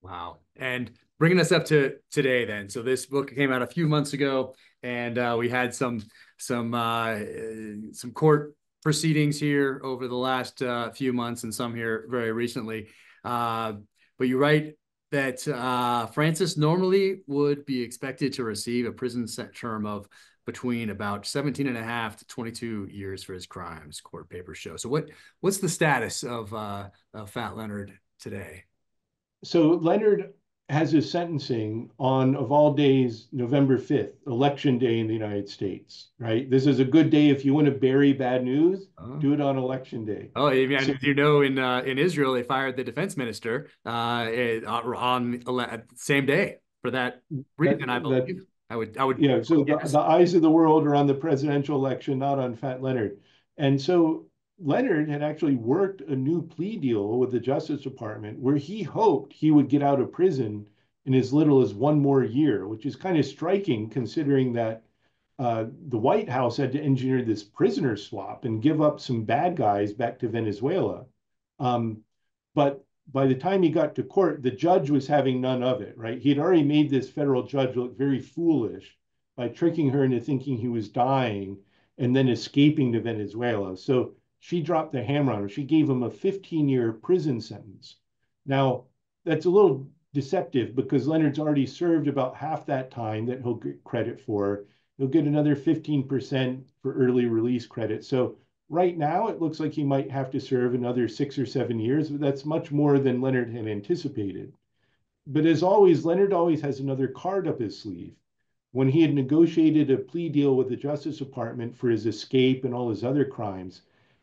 Wow. And bringing us up to today then. So this book came out a few months ago, and we had some court proceedings here over the last few months, and some here very recently. But you write that Francis normally would be expected to receive a prison term of between about 17 and a half to 22 years for his crimes, court papers show. So what's the status of Fat Leonard today? So Leonard has his sentencing on, of all days, November 5th, election day in the United States, right? This is a good day if you want to bury bad news, Oh. do it on election day. Oh, So you know, in Israel, they fired the defense minister on the same day for that that reason. I that believe I would yeah, so guess. the eyes of the world are on the presidential election, not on Fat Leonard. And so Leonard had actually worked a new plea deal with the Justice Department where he hoped he would get out of prison in as little as one more year, which is kind of striking considering that the White House had to engineer this prisoner swap and give up some bad guys back to Venezuela. Um, but by the time he got to court, the judge was having none of it, right? He had already made this federal judge look very foolish by tricking her into thinking he was dying and then escaping to Venezuela. So she dropped the hammer on him. She gave him a 15-year prison sentence. Now, that's a little deceptive because Leonard's already served about half that time that he'll get credit for. He'll get another 15% for early release credit. So right now, it looks like he might have to serve another 6 or 7 years, but that's much more than Leonard had anticipated. But as always, Leonard always has another card up his sleeve. When he had negotiated a plea deal with the Justice Department for his escape and all his other crimes,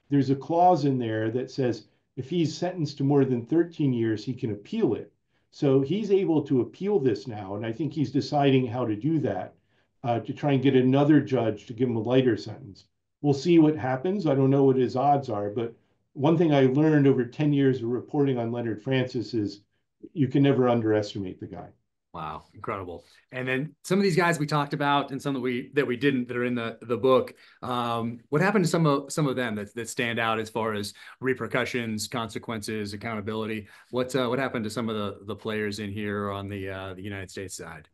there's a clause in there that says if he's sentenced to more than 13 years, he can appeal it. So he's able to appeal this now, and I think he's deciding how to do that to try and get another judge to give him a lighter sentence. We'll see what happens. I don't know what his odds are, but one thing I learned over 10 years of reporting on Leonard Francis is you can never underestimate the guy. Wow, incredible. And then some of these guys we talked about, and some that we didn't, that are in the book. What happened to some of them that stand out as far as repercussions, consequences, accountability? What happened to some of the players in here on the United States side?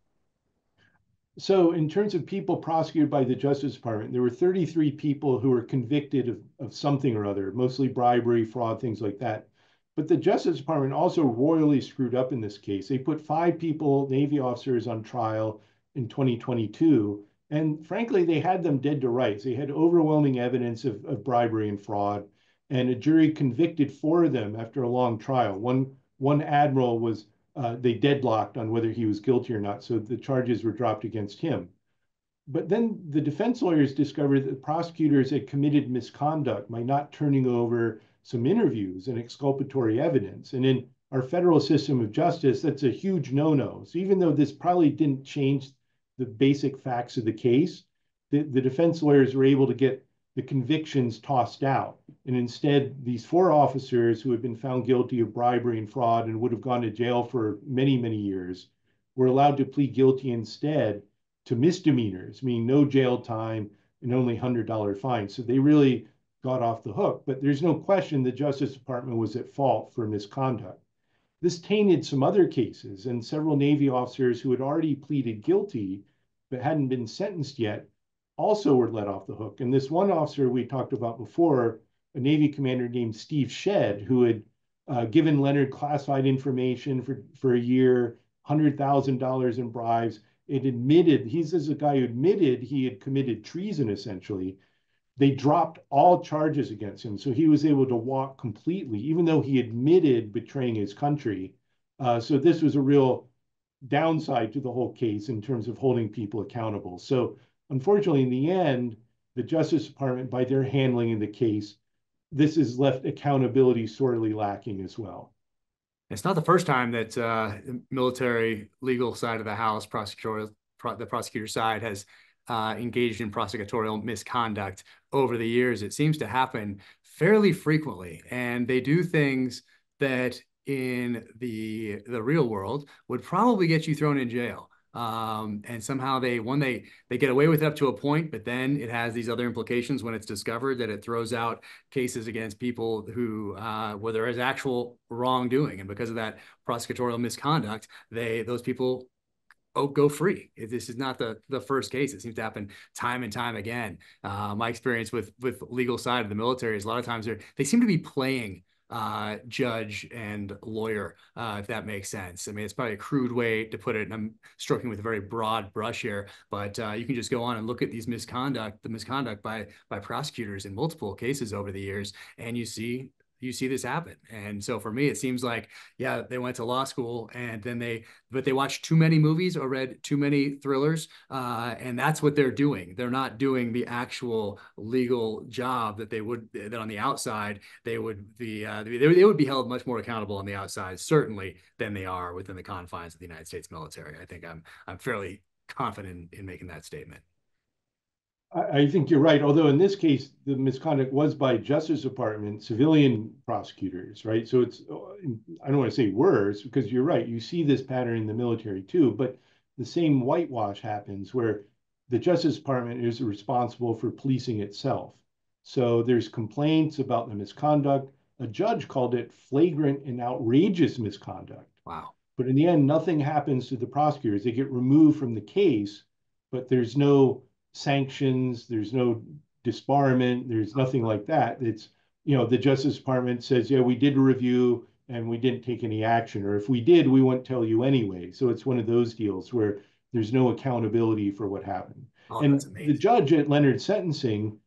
So, in terms of people prosecuted by the Justice Department, there were 33 people who were convicted of something or other, mostly bribery, fraud, things like that. But the Justice Department also royally screwed up in this case. They put 5 Navy officers, on trial in 2022. And frankly, they had them dead to rights. They had overwhelming evidence of bribery and fraud. And a jury convicted 4 of them after a long trial. One admiral was they deadlocked on whether he was guilty or not. So the charges were dropped against him. But then the defense lawyers discovered that the prosecutors had committed misconduct by not turning over some interviews and exculpatory evidence. And in our federal system of justice, that's a huge no-no. So even though this probably didn't change the basic facts of the case, the defense lawyers were able to get the convictions tossed out. And instead, these 4 officers who had been found guilty of bribery and fraud and would have gone to jail for many, many years were allowed to plead guilty instead to misdemeanors, meaning no jail time and only $100 fines. So they really got off the hook. But there's no question the Justice Department was at fault for misconduct. This tainted some other cases, and several Navy officers who had already pleaded guilty but hadn't been sentenced yet also were let off the hook. And this one officer we talked about before, a Navy commander named Steve Shedd, who had given Leonard classified information for a year, $100,000 in bribes. It admitted, he's a guy who admitted he had committed treason, essentially. They dropped all charges against him. So he was able to walk completely, even though he admitted betraying his country. So this was a real downside to the whole case in terms of holding people accountable. So unfortunately, in the end, the Justice Department, by their handling of the case, this has left accountability sorely lacking as well. It's not the first time that military legal side of the house, the prosecutor side has engaged in prosecutorial misconduct over the years. It seems to happen fairly frequently, and they do things that in the real world would probably get you thrown in jail. And somehow they get away with it up to a point, but then it has these other implications when it's discovered that it throws out cases against people who where there is actual wrongdoing, and because of that prosecutorial misconduct, those people go free. This is not the first case. It seems to happen time and time again. My experience with legal side of the military is a lot of times they seem to be playing judge and lawyer, if that makes sense. I mean, it's probably a crude way to put it, and I'm stroking with a very broad brush here, but you can just go on and look at the misconduct by prosecutors in multiple cases over the years, and you see this happen. And so for me, it seems like, yeah, they went to law school and then they watched too many movies or read too many thrillers. And that's what they're doing. They're not doing the actual legal job that on the outside, they would be held much more accountable on the outside, certainly, than they are within the confines of the United States military. I think I'm fairly confident in making that statement. I think you're right. Although in this case, the misconduct was by Justice Department civilian prosecutors, right? So I don't want to say worse, because you're right. You see this pattern in the military too, but the same whitewash happens where the Justice Department is responsible for policing itself. So there's complaints about the misconduct. A judge called it flagrant and outrageous misconduct. Wow. But in the end, nothing happens to the prosecutors. They get removed from the case, but there's no sanctions, there's no disbarment, there's nothing like that. It's, the Justice Department says, yeah, we did a review and we didn't take any action. Or if we did, we wouldn't tell you anyway. So it's one of those deals where there's no accountability for what happened. Oh, that's And the amazing. judge at Leonard's sentencing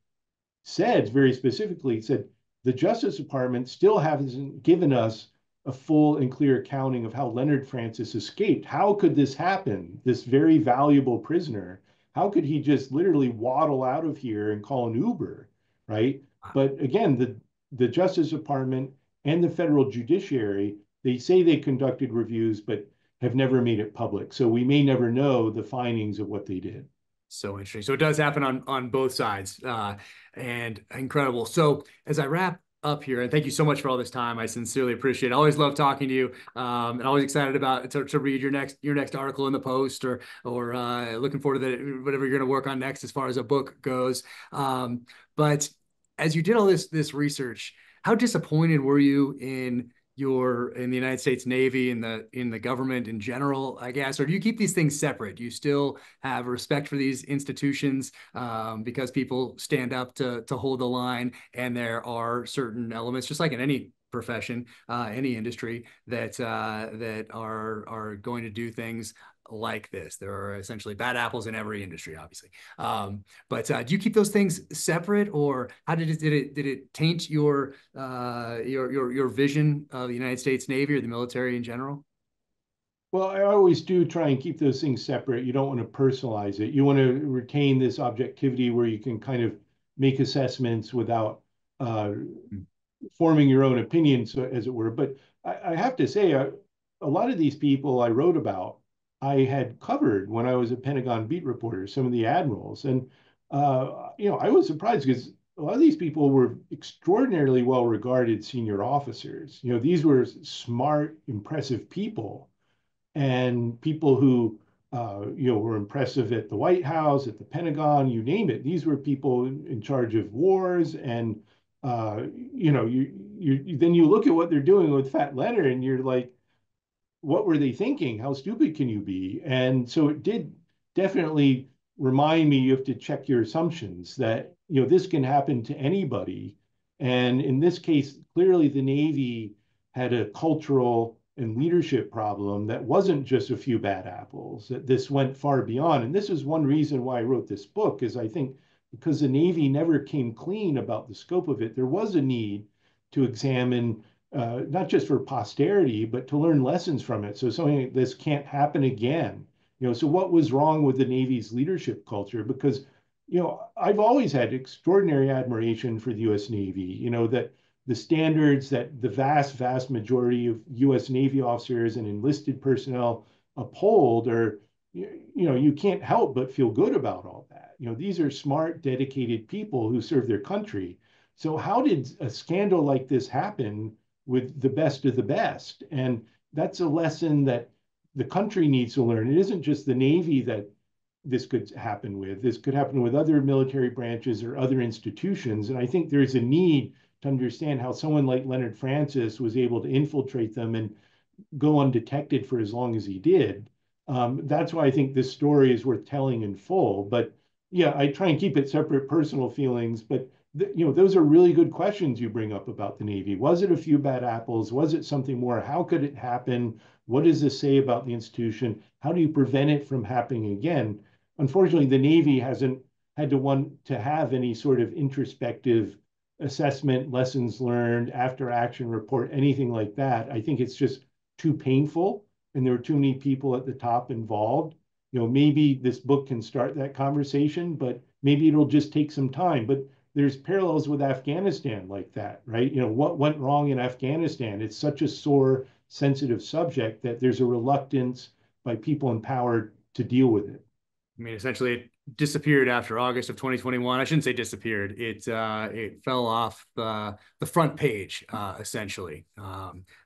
said very specifically, said, the Justice Department still hasn't given us a full and clear accounting of how Leonard Francis escaped. How could this happen? This very valuable prisoner, how could he just literally waddle out of here and call an Uber, right? Wow. But again, the Justice Department and the federal judiciary, they say they conducted reviews, but have never made it public. So we may never know the findings of what they did. So interesting. So it does happen on both sides, and incredible. So as I wrap up here, and thank you so much for all this time, I sincerely appreciate it. I always love talking to you, and always excited about to read your next article in the Post, or looking forward to whatever you're going to work on next as far as a book goes. But as you did all this research, how disappointed were you in the United States Navy, in the government in general, I guess? Or do you keep these things separate? Do you still have respect for these institutions, because people stand up to hold the line, and there are certain elements, just like in any profession, any industry, that are going to do things like this. There are essentially bad apples in every industry, obviously. But do you keep those things separate, or how did it taint your vision of the United States Navy or the military in general? Well, I always do try and keep those things separate. You don't want to personalize it. You want to retain this objectivity where you can kind of make assessments without forming your own opinion, so, as it were. But I have to say, a lot of these people I wrote about, I had covered when I was a Pentagon beat reporter, some of the admirals. And, I was surprised because a lot of these people were extraordinarily well regarded senior officers. These were smart, impressive people, and people who were impressive at the White House, at the Pentagon, you name it. These were people in charge of wars, and then you look at what they're doing with Fat Leonard, and you're like, what were they thinking? How stupid can you be? And so it did definitely remind me you have to check your assumptions that this can happen to anybody. And in this case, clearly the Navy had a cultural and leadership problem that wasn't just a few bad apples, that this went far beyond. And this is one reason why I wrote this book, is I think because the Navy never came clean about the scope of it, there was a need to examine, not just for posterity, but to learn lessons from it. So something like this can't happen again. So what was wrong with the Navy's leadership culture? Because, I've always had extraordinary admiration for the U.S. Navy, that the standards that the vast, vast majority of U.S. Navy officers and enlisted personnel uphold are, you can't help but feel good about all that. These are smart, dedicated people who serve their country. So how did a scandal like this happen with the best of the best? And that's a lesson that the country needs to learn. It isn't just the Navy that this could happen with. This could happen with other military branches or other institutions. And I think there's a need to understand how someone like Leonard Francis was able to infiltrate them and go undetected for as long as he did. That's why I think this story is worth telling in full. But yeah, I try and keep it separate personal feelings. But those are really good questions you bring up about the Navy. Was it a few bad apples? Was it something more? How could it happen? What does this say about the institution? How do you prevent it from happening again? Unfortunately, the Navy hasn't had to want to have any sort of introspective assessment, lessons learned, after action report, anything like that. I think it's just too painful, and there are too many people at the top involved. Maybe this book can start that conversation, but maybe it'll just take some time. But there's parallels with Afghanistan like that, right? What went wrong in Afghanistan? It's such a sore, sensitive subject that there's a reluctance by people in power to deal with it. I mean, essentially, it disappeared after August of 2021. I shouldn't say disappeared. It fell off the front page, essentially,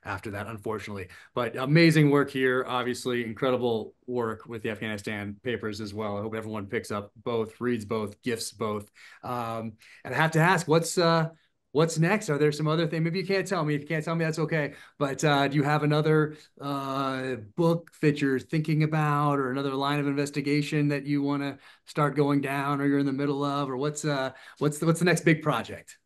after that, unfortunately. But amazing work here. Obviously, incredible work with the Afghanistan Papers as well. I hope everyone picks up both, reads both, gifts both. And I have to ask, what's next? Are there some other things? Maybe you can't tell me. If you can't tell me, that's okay. But do you have another book that you're thinking about, or another line of investigation that you want to start going down, or you're in the middle of, or what's the next big project?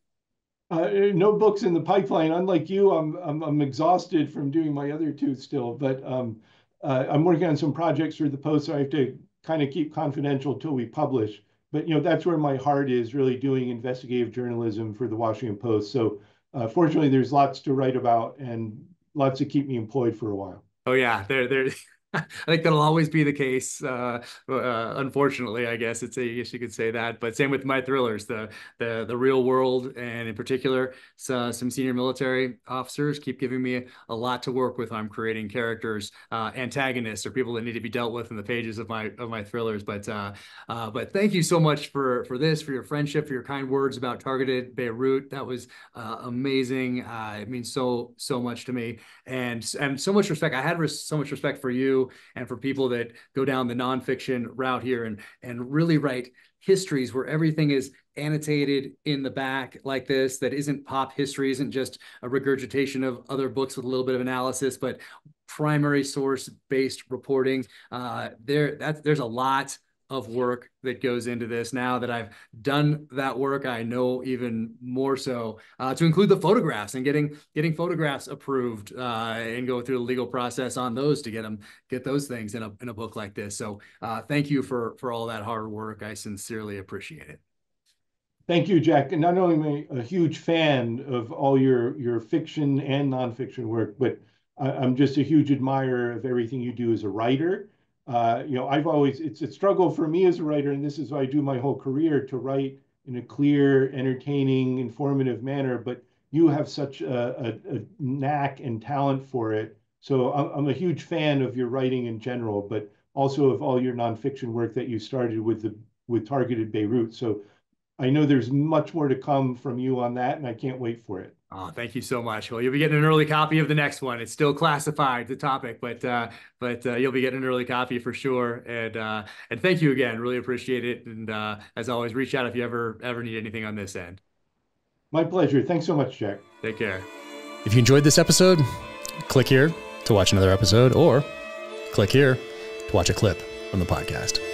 No books in the pipeline. Unlike you, I'm exhausted from doing my other two still. But I'm working on some projects for the Post, so I have to kind of keep confidential till we publish. But that's where my heart is, really doing investigative journalism for the Washington Post. So fortunately, there's lots to write about and lots to keep me employed for a while. Oh yeah, there. I think that'll always be the case. Unfortunately, I guess you could say that. But same with my thrillers, the real world, and in particular, some senior military officers keep giving me a lot to work with. I'm creating characters, antagonists, or people that need to be dealt with in the pages of my thrillers. But thank you so much for this, for your friendship, for your kind words about Targeted Beirut. That was amazing. It means so much to me, and so much respect. I had so much respect for you and for people that go down the nonfiction route here and really write histories where everything is annotated in the back like this, that isn't pop history, isn't just a regurgitation of other books with a little bit of analysis, but primary source based reporting. There's a lot of work that goes into this. Now that I've done that work, I know even more so to include the photographs and getting photographs approved and go through the legal process on those to get those things in a book like this. So thank you for all that hard work. I sincerely appreciate it. Thank you, Jack. And not only am I a huge fan of all your fiction and nonfiction work, but I'm just a huge admirer of everything you do as a writer. It's a struggle for me as a writer, and this is why I do my whole career, to write in a clear, entertaining, informative manner. But you have such a knack and talent for it. So I'm a huge fan of your writing in general, but also of all your nonfiction work that you started with Targeted Beirut. So I know there's much more to come from you on that, and I can't wait for it. Oh, thank you so much. Well, you'll be getting an early copy of the next one. It's still classified, the topic, but you'll be getting an early copy for sure. And thank you again. Really appreciate it. And as always, reach out if you ever need anything on this end. My pleasure. Thanks so much, Jack. Take care. If you enjoyed this episode, click here to watch another episode, or click here to watch a clip from the podcast.